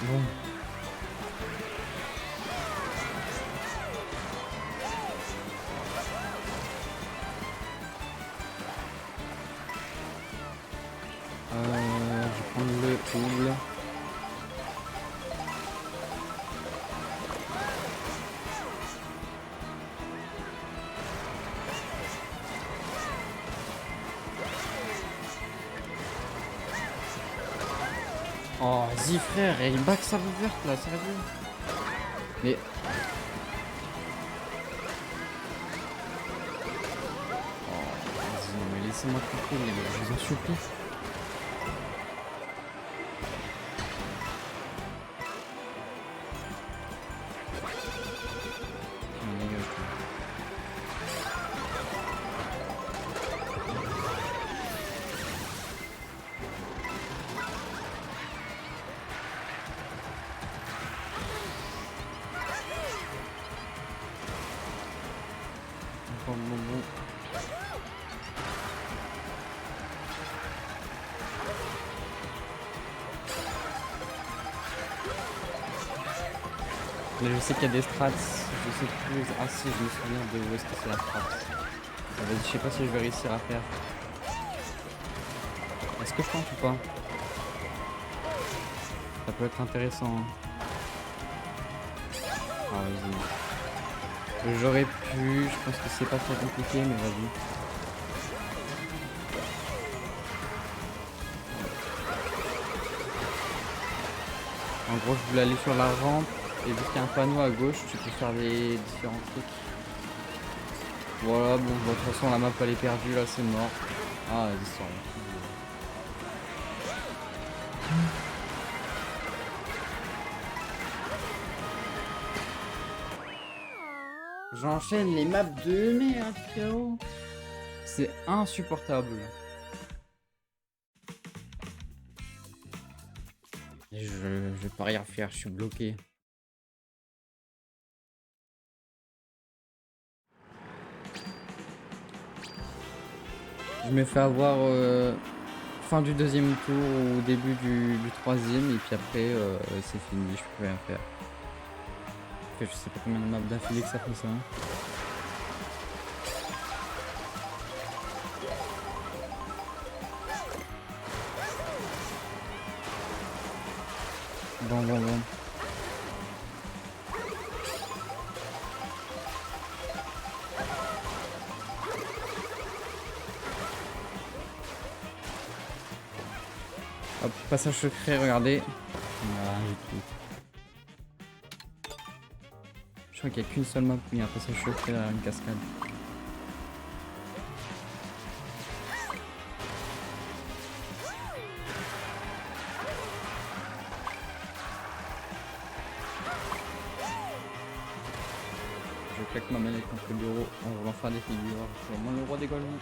Bon. Je vais prendre le double. Oh, vas-y frère, il back sa ouverte là, sérieux. Mais. Oh, vas-y, non mais laissez-moi couper, les mecs, je vous en supplie. Bon. Mais je sais qu'il y a des strats, je sais plus. Ah si, je me souviens de où est-ce que c'est la strat. Ah, vas-y, je sais pas si je vais réussir à faire. Est-ce que je tente ou pas? Ça peut être intéressant. Hein. Ah vas-y. J'aurais pu, je pense que c'est pas très compliqué, mais vas-y. En gros, je voulais aller sur la rampe, et vu qu'il y a un panneau à gauche, tu peux faire des différents trucs. Voilà, bon, de toute façon, la map elle est perdue, là, c'est mort. Ah, vas-y, c'est rien. J'enchaîne les maps de merde, frérot. C'est insupportable. Et je vais pas rien faire, je suis bloqué. Je me fais avoir fin du deuxième tour ou début du troisième et puis après c'est fini, je peux rien faire. Je sais pas combien de maps d'affilée que ça fait ça. Bon. Hop, passage secret, regardez. Voilà, j'ai tout. Je crois qu'il n'y a qu'une seule map où il y a un passage secret derrière une cascade. Je claque ma manette contre le bureau en voulant faire des figures. Je suis vraiment le roi des golemons.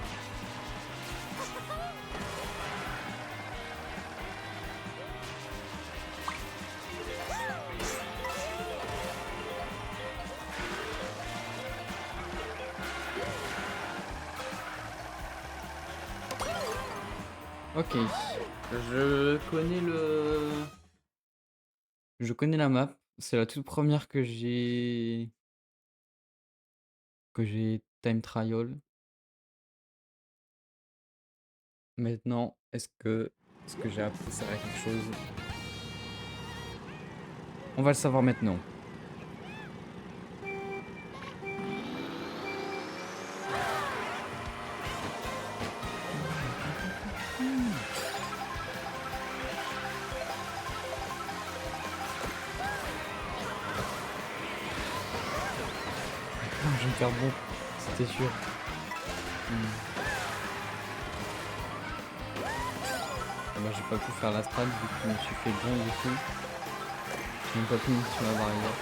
Ok, je connais la map. C'est la toute première que j'ai time trial. Maintenant, est-ce que ce que j'ai appris sert à quelque chose? On va le savoir maintenant. Ah, je vais me faire bon, c'était sûr. Ah bah, j'ai pas pu faire la strat vu que je me suis fait bon du coup. J'ai même pas pu monter sur la barrière.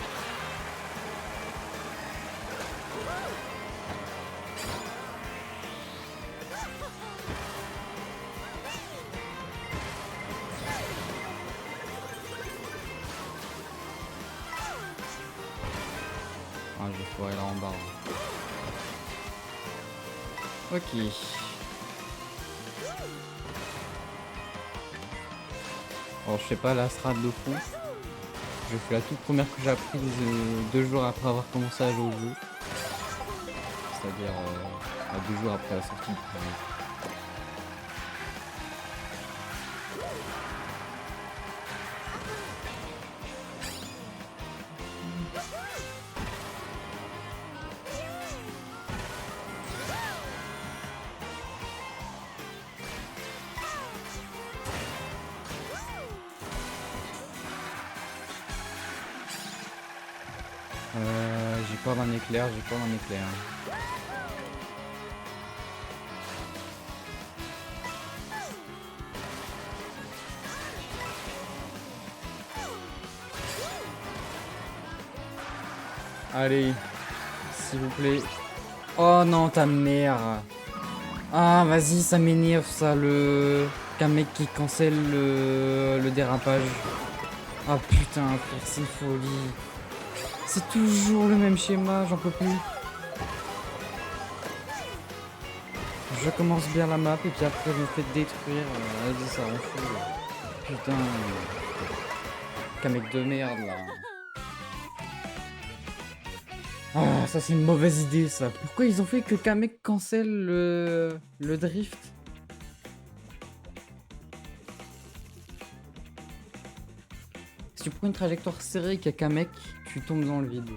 Ah, je vais pouvoir aller là en bas. Ok. Alors je sais pas la strat de fond. Je fais la toute première que j'ai apprise 2 jours après avoir commencé à jouer au jeu. C'est-à-dire 2 jours après la sortie du projet. J'ai peur d'un éclair, j'ai peur d'un éclair. Allez, s'il vous plaît. Oh non, ta mère. Ah, vas-y, ça m'énerve ça, qu'un mec qui cancelle le dérapage. Ah putain, frère, c'est une folie. C'est toujours le même schéma, j'en peux plus. Je commence bien la map et puis après je me fais détruire. Vas-y, ça rend fou. Putain. Qu'un mec de merde là. Ah, ça c'est une mauvaise idée ça. Pourquoi ils ont fait que qu'un mec cancelle le drift? Si tu prends une trajectoire serrée et qu'il y a qu'un mec, tu tombes dans le vide.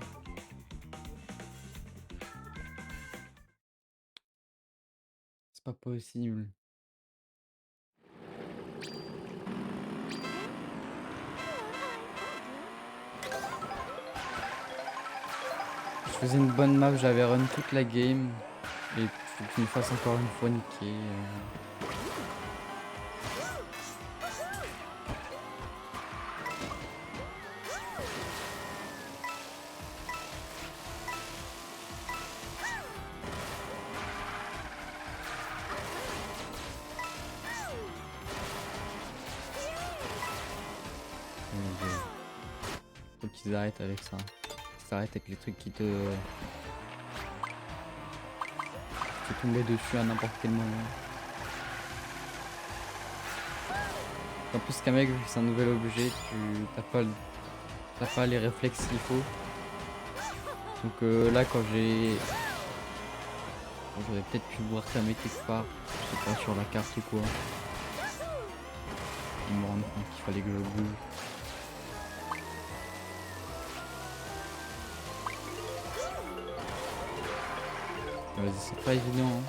C'est pas possible. Je faisais une bonne map, j'avais run toute la game. Et faut que tu me fasses encore une fois niquer. Faut qu'ils arrêtent avec ça. Qu'ils arrêtent avec les trucs qui te tomber dessus à n'importe quel moment. En plus qu'un mec, vu que c'est un nouvel objet, tu t'as pas les réflexes qu'il faut. Donc là quand j'aurais peut-être pu voir qu'un mec quelque part, je sais pas, sur la carte ou quoi. Et me rendre compte qu'il fallait que je bouge. Vas-y, c'est pas évident hein.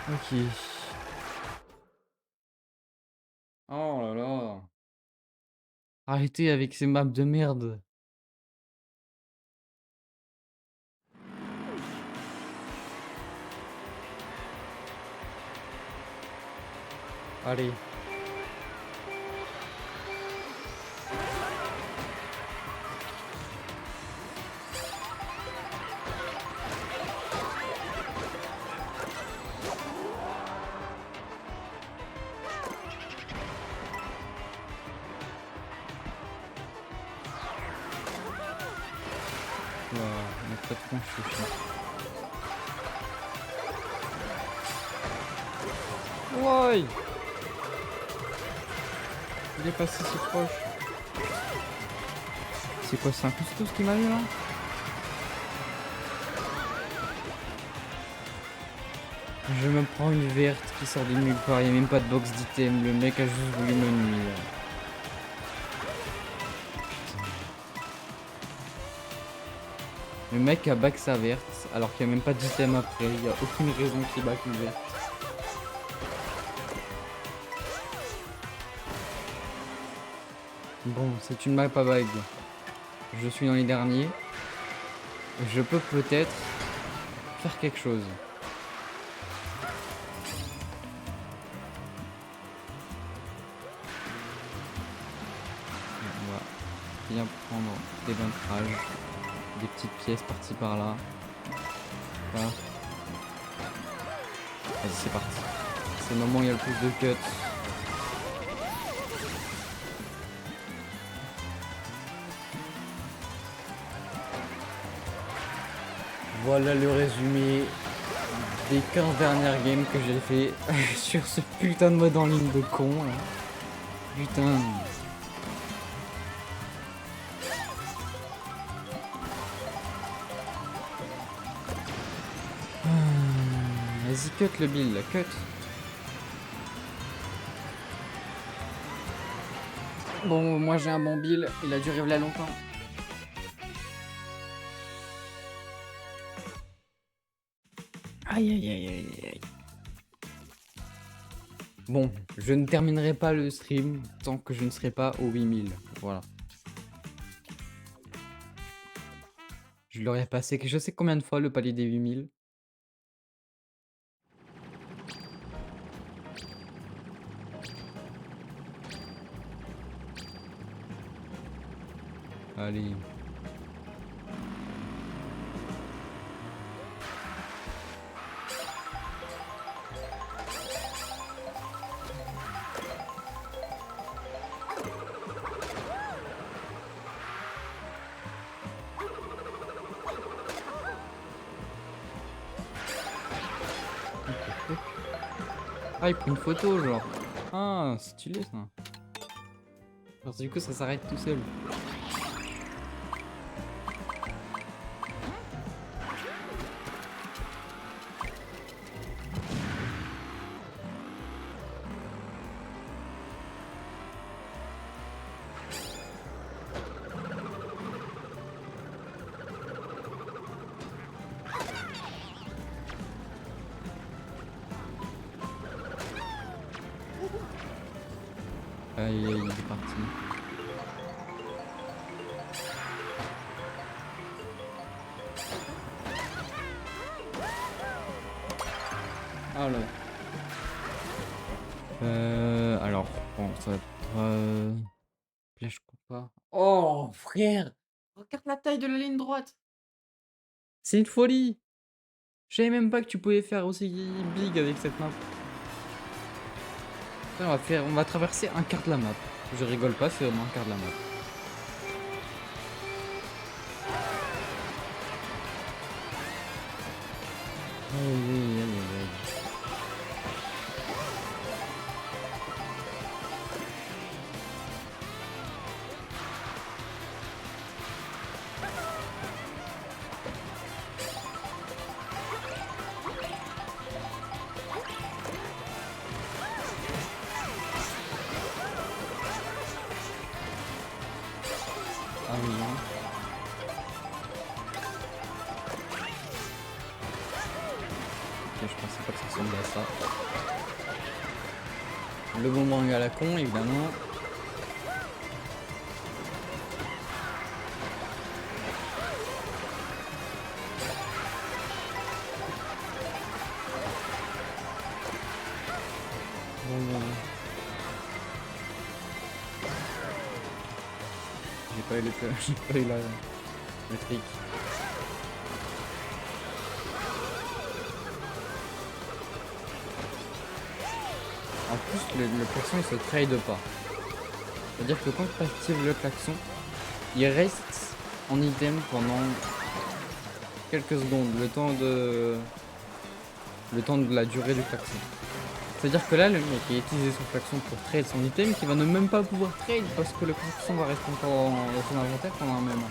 Ok. Oh là là. Arrêtez avec ces maps de merde. Allez. Ouah, on a pas de tronche, ce chien. Ouais. Il est passé si proche. C'est quoi, c'est un cousteau ce qu'il m'a eu là? Je me prends une verte qui sort de nulle part, il n'y a même pas de box d'item, le mec a juste voulu me nuire. Le mec a back sa verte alors qu'il n'y a même pas d'item après, il n'y a aucune raison qu'il back une verte. Bon, c'est une map à bague. Je suis dans les derniers. Je peux peut-être faire quelque chose. On va bien prendre des bantrages, des petites pièces par-ci par-là. Voilà. Vas-y, c'est parti. C'est le moment où il y a le plus de cuts. Voilà le résumé des 15 dernières games que j'ai fait sur ce putain de mode en ligne de con. Là. Putain. Vas-y, cut le build, la cut. Bon, moi j'ai un bon build, il a duré là longtemps. Aïe aïe aïe aïe aïe. Bon, je ne terminerai pas le stream tant que je ne serai pas aux 8000. Voilà. Je l'aurais passé que je sais combien de fois le palier des 8000. Allez. Ah, il prend une photo, genre. Ah, c'est stylé ça. Parce que du coup, ça s'arrête tout seul. Aïe, aïe, il est parti. Ah là. Alors, bon, ça va être... Là, je coupe pas. Oh, frère! Regarde la taille de la ligne droite! C'est une folie! Je savais même pas que tu pouvais faire aussi big avec cette map. Là, on va traverser un quart de la map. Je rigole pas, c'est vraiment un quart de la map. Aïe, aïe, aïe, aïe. Ah oui, hein. Ok, je pensais pas que ça ressemblait à ça. Le boomerang à la con, évidemment. Bon. J'ai pas eu j'ai pas eu le trick. En plus, le klaxon il se trade pas. C'est-à-dire que quand tu actives le klaxon, il reste en item pendant quelques secondes, le temps de la durée du klaxon. C'est-à-dire que là, le mec a utilisé son klaxon pour trade son item qui va ne même pas pouvoir trade parce que le klaxon va rester encore dans son inventaire pendant un moment.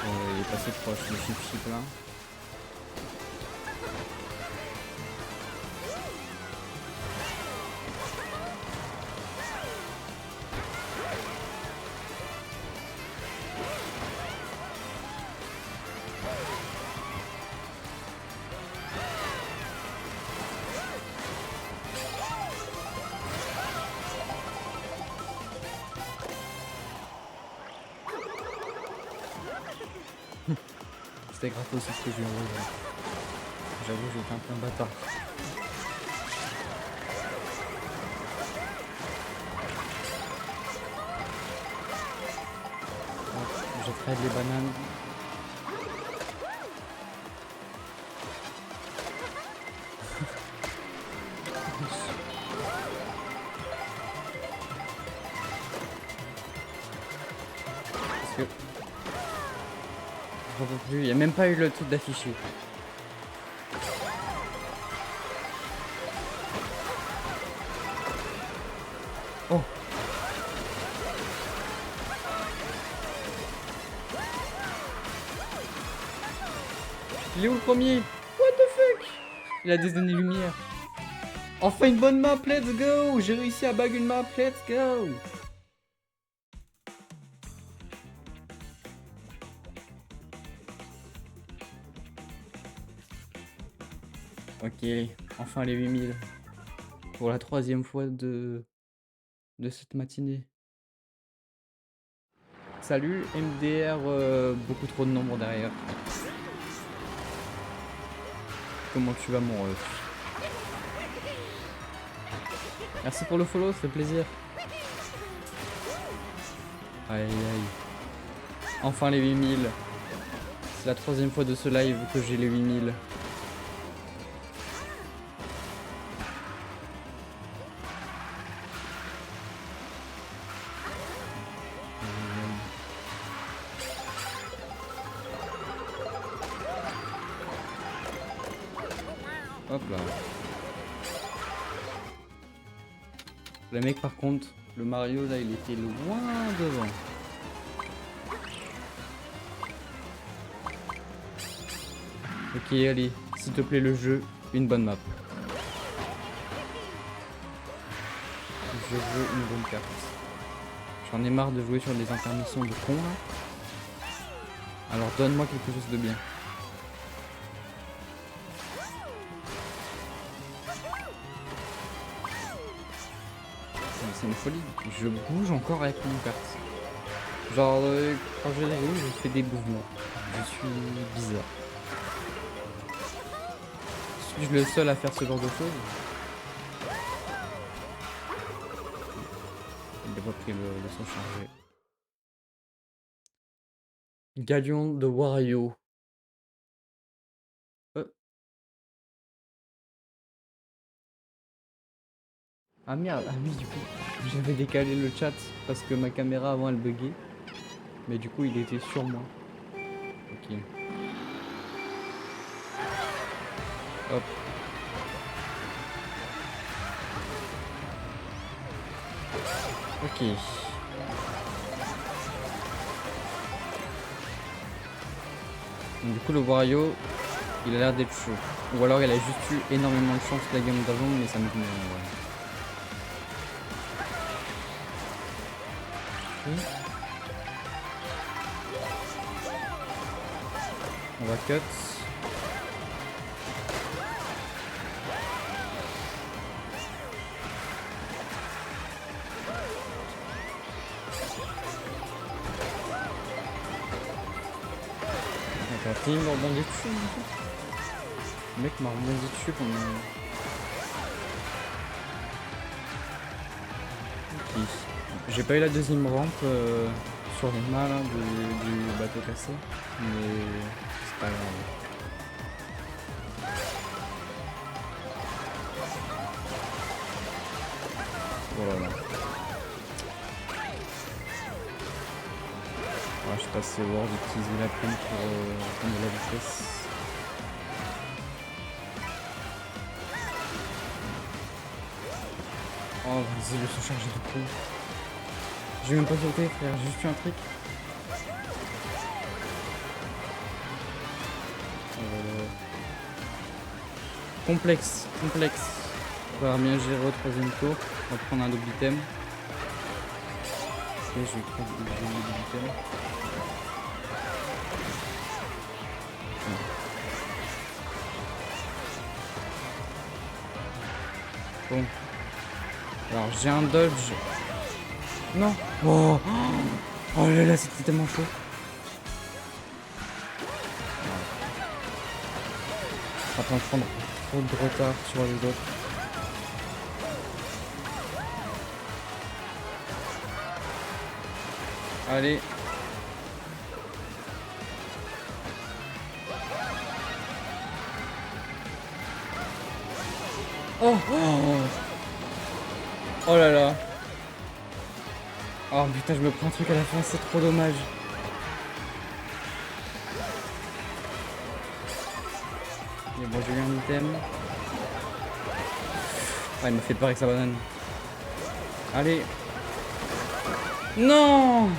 Il est passé proche, le chip là. C'était gratos aussi ce que j'ai envoyé. J'avoue, j'étais un peu un bâtard. Je trade les bananes. Parce que j'en peux plus, il n'y a même pas eu le truc d'afficher. Oh. Il est où le premier? What the fuck? Il a des années-lumière. Enfin une bonne map, let's go! J'ai réussi à bag une map, let's go! Ok, enfin les 8000. Pour la 3e fois de cette matinée. Salut, MDR, beaucoup trop de nombres derrière. Comment tu vas mon ref? Merci pour le follow, ça fait plaisir. Aïe aïe. Enfin les 8000. C'est la 3e fois de ce live que j'ai les 8000. Hop là. Le mec par contre, le Mario là il était loin devant. Ok allez, s'il te plaît le jeu, une bonne map. Je veux une bonne carte. J'en ai marre de jouer sur des intermissions de con là. Alors donne-moi quelque chose de bien. C'est une folie. Je bouge encore avec mon carte. Genre quand je les joue, je fais des mouvements. Je suis bizarre. Suis-je le seul à faire ce genre de choses? Il n'a pas pris le son chargé. Galion de Wario. Ah merde, ah oui du coup, j'avais décalé le chat parce que ma caméra avant elle buguait. Mais du coup, il était sur moi. Ok. Hop. Ok. Donc, du coup, le Wario, il a l'air d'être chaud. Ou alors il a juste eu énormément de chance la game d'avant, mais ça me convient. Ouais. On va cut. Attends, il me rebondit dessus. Le mec m'a rebondi dessus pendant... Ok. J'ai pas eu la deuxième rampe sur les mains là, du bateau cassé, mais c'est pas grave. Voilà. Je sais pas si c'est Word d'utiliser la plume pour prendre de la vitesse. Oh vas-y, le sont chargé de coup. J'ai même pas sauté frère, j'ai juste eu un truc. Complexe. On va bien gérer au troisième tour. On va prendre un double item. Ok, je vais prendre le double item. Bon. Alors j'ai un dodge. Non. Oh, oh là là, c'était tellement chaud. Attends, je prends trop de retard sur les autres. Allez. Oh, oh là là. Oh putain, je me prends un truc à la fin, c'est trop dommage. Et bon, j'ai eu un item. Ah, il m'a fait peur avec sa banane. Allez. Non.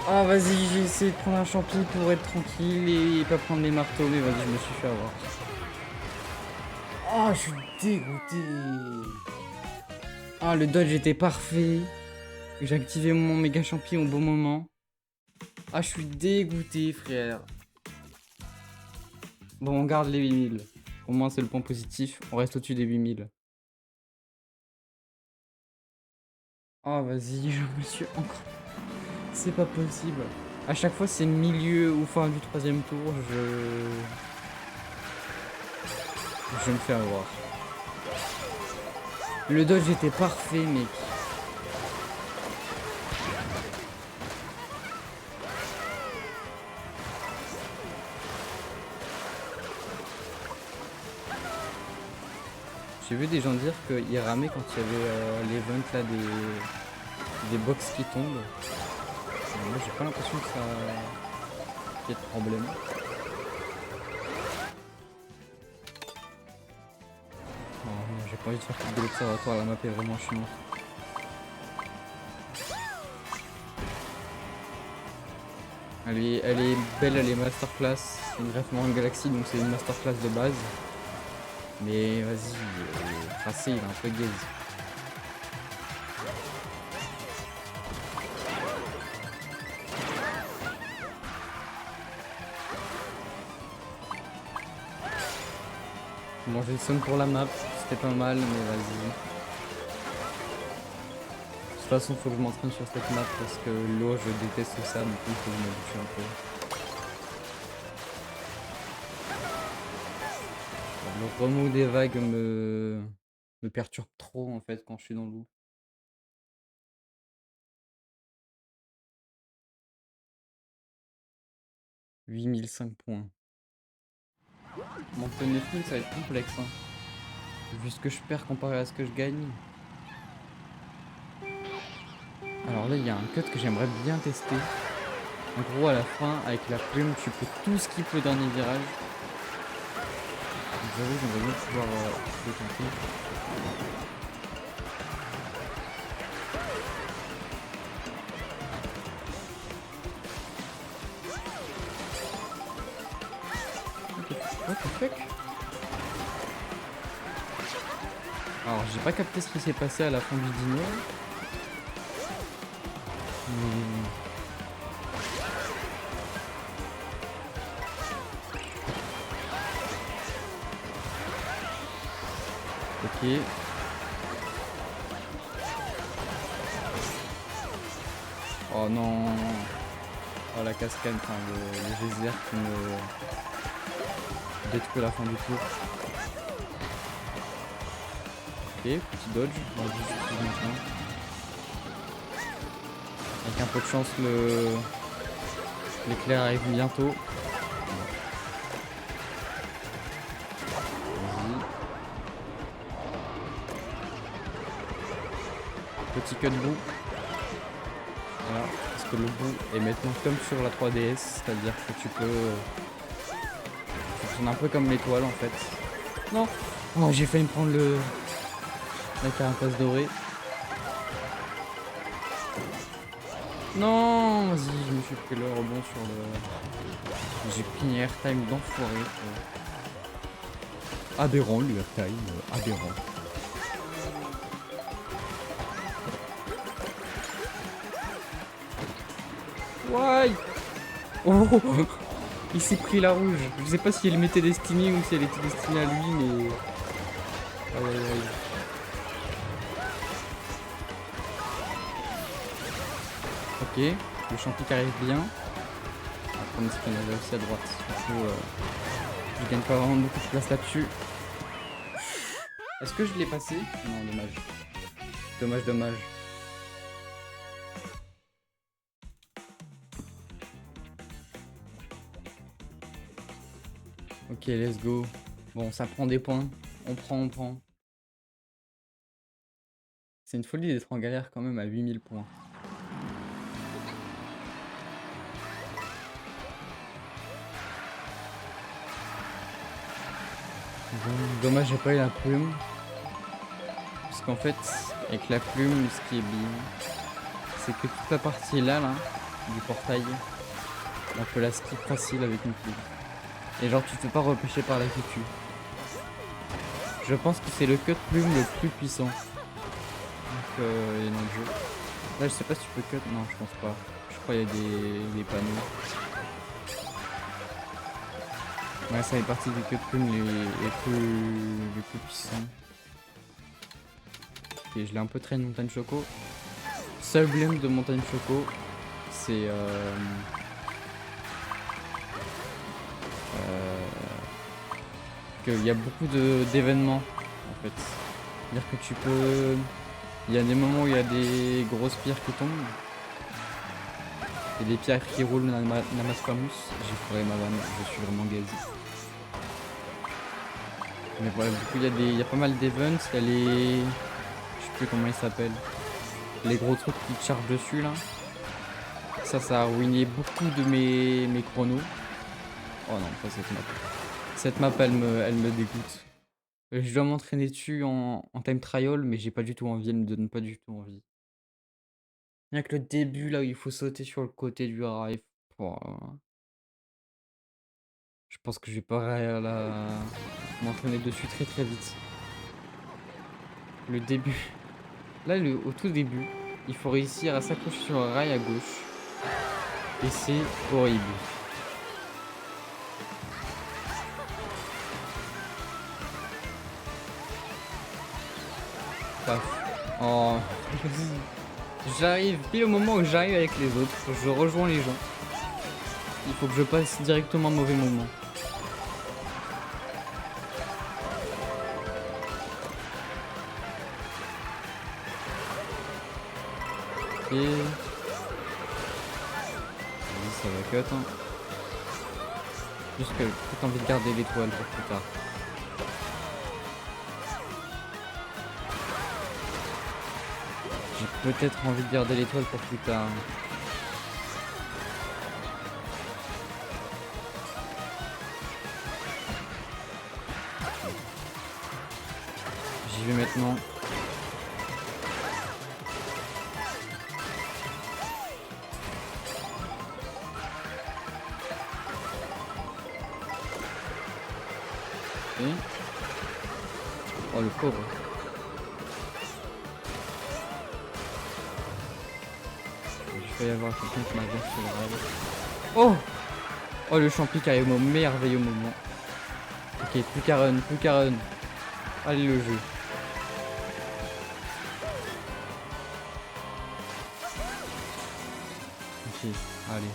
Ah, vas-y, j'ai essayé de prendre un champi pour être tranquille et pas prendre les marteaux, mais vas-y, je me suis fait avoir. Oh, je suis dégoûté. Ah, le dodge était parfait. J'ai activé mon méga champi au bon moment. Ah, je suis dégoûté, frère. Bon, on garde les 8000. Au moins, c'est le point positif. On reste au-dessus des 8000. Oh, vas-y, je me suis encore... C'est pas possible. À chaque fois, c'est milieu ou fin du troisième tour. Je me fais avoir. Le dodge était parfait, mec. J'ai vu des gens dire qu'ils ramaient quand il y avait l'event là des box qui tombent. Moi j'ai pas l'impression que ça qu'il y ait de problème. Oh, j'ai pas envie de faire toute de l'observatoire, la map est vraiment chiante. Elle est belle, elle est masterclass. C'est une référence Galaxy donc c'est une masterclass de base. Mais vas-y, le tracé il est un peu gaze. Bon, j'ai le son pour la map, c'était pas mal, mais vas-y. De toute façon, faut que je m'entraîne sur cette map parce que l'eau, je déteste ça, du coup, il faut que je m'habitue un peu. Le remous des vagues me perturbe trop en fait quand je suis dans l'eau. 8005 points. Monter 9000, ça va être complexe. Hein. Vu ce que je perds comparé à ce que je gagne. Alors là, il y a un cut que j'aimerais bien tester. En gros, à la fin, avec la plume, tu peux tout skip le dernier virage. J'avoue, j'aimerais bien pouvoir le tenter. What the fuck? Alors, j'ai pas capté ce qui s'est passé à la fin du dîner. Ok. Oh non. Oh la cascade, enfin le geyser qui me détruit la fin du tour. Ok, petit dodge. On va juste maintenant. Avec un peu de chance, l'éclair arrive bientôt. Petit cut bout. Voilà, parce que le bout est maintenant comme sur la 3DS, c'est-à-dire que tu peux... Ça tourne un peu comme l'étoile en fait. Non. Oh, j'ai failli me prendre la carapace dorée. Non, vas-y, je me suis pris le rebond sur le... J'ai pris une airtime d'enfoiré. Aberrant, le airtime, aberrant. Why? Oh, il s'est pris la rouge. Je sais pas si elle m'était destinée ou si elle était destinée à lui, mais... Aïe aïe aïe. Ok, le champi qui arrive bien. On va prendre ce qu'on avait aussi à droite. Du coup, je gagne pas vraiment beaucoup de place là-dessus. Est-ce que je l'ai passé? Non, dommage. Dommage, dommage. Ok, let's go. Bon, ça prend des points. On prend. C'est une folie d'être en galère quand même à 8000 points. Bon, dommage, j'ai pas eu la plume. Parce qu'en fait, avec la plume, ce qui est bien, c'est que toute la partie là, du portail, on peut la skip facile avec une plume. Et genre, tu te fais pas repêcher par la quitu. Je pense que c'est le cut plume le plus puissant. Donc, il est dans le jeu. Là, je sais pas si tu peux cut. Non, je pense pas. Je crois qu'il y a des panneaux. Ouais, ça fait partie des cut plume les plus puissants. Ok, je l'ai un peu traîné Montagne Choco. Seul blême de Montagne Choco, c'est qu'il y a beaucoup d'événements en fait. C'est-à-dire que tu peux... Il y a des moments où il y a des grosses pierres qui tombent. Et des pierres qui roulent Namasquamus. J'ai foiré ma vanne, je suis vraiment gazi. Mais voilà, du coup il y a pas mal d'events, il y a les... Je sais plus comment ils s'appellent. Les gros trucs qui te chargent dessus là. Ça a ruiné beaucoup de mes chronos. Oh non, pas cette map. Cette map elle me dégoûte. Je dois m'entraîner dessus en time trial, mais j'ai pas du tout envie, elle me donne pas du tout envie. Rien que le début là où il faut sauter sur le côté du rail. Oh, je pense que je vais pas m'entraîner dessus très très vite. Le début. Là au tout début, il faut réussir à s'accrocher sur un rail à gauche. Et c'est horrible. Paf. Oh. J'arrive, pile au moment où j'arrive avec les autres, je rejoins les gens. Il faut que je passe directement un mauvais moment. Ok. Vas-y, ça va cut. Hein. Juste que j'ai peut-être envie de garder l'étoile pour plus tard. J'ai peut-être envie de garder l'étoile pour plus tard. J'y vais maintenant. Et... Oh le pauvre. Il va y avoir quelqu'un qui m'avance sur le rail. Oh! Oh le champi qui arrive au merveilleux moment. Ok, plus qu'à run, plus qu'à run. Allez le jeu. Ok, allez.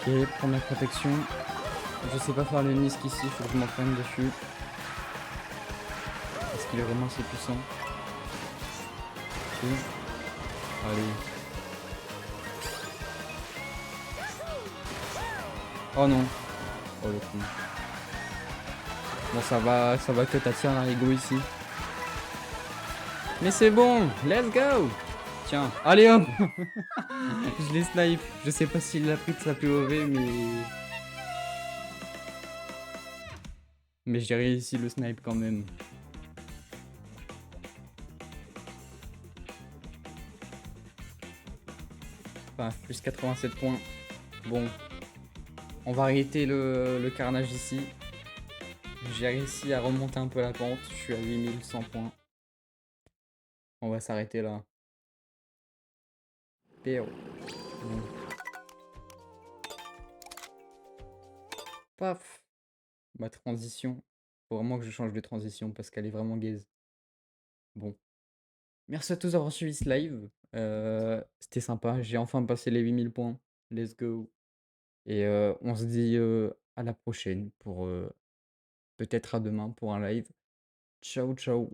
Ok, première protection. Je sais pas faire le Nisk ici, faut que je m'entraîne dessus. Est-ce qu'il est vraiment assez puissant? Ok. Allez. Oh non. Oh le con. Bon ça va que t'attires un Larigot ici. Mais c'est bon, let's go. Tiens, allez hop. Je l'ai snipe. Je sais pas s'il l'a pris de sa POV mais j'ai réussi le snipe quand même. Enfin, plus 87 points. Bon, on va arrêter le carnage ici. J'ai réussi à remonter un peu la pente. Je suis à 8100 points. On va s'arrêter là. PO. Bon. Paf. Ma transition. Faut vraiment que je change de transition parce qu'elle est vraiment gaze. Bon. Merci à tous d'avoir suivi ce live. C'était sympa. J'ai enfin passé les 8000 points. Let's go. Et on se dit à la prochaine pour peut-être à demain pour un live. Ciao, ciao.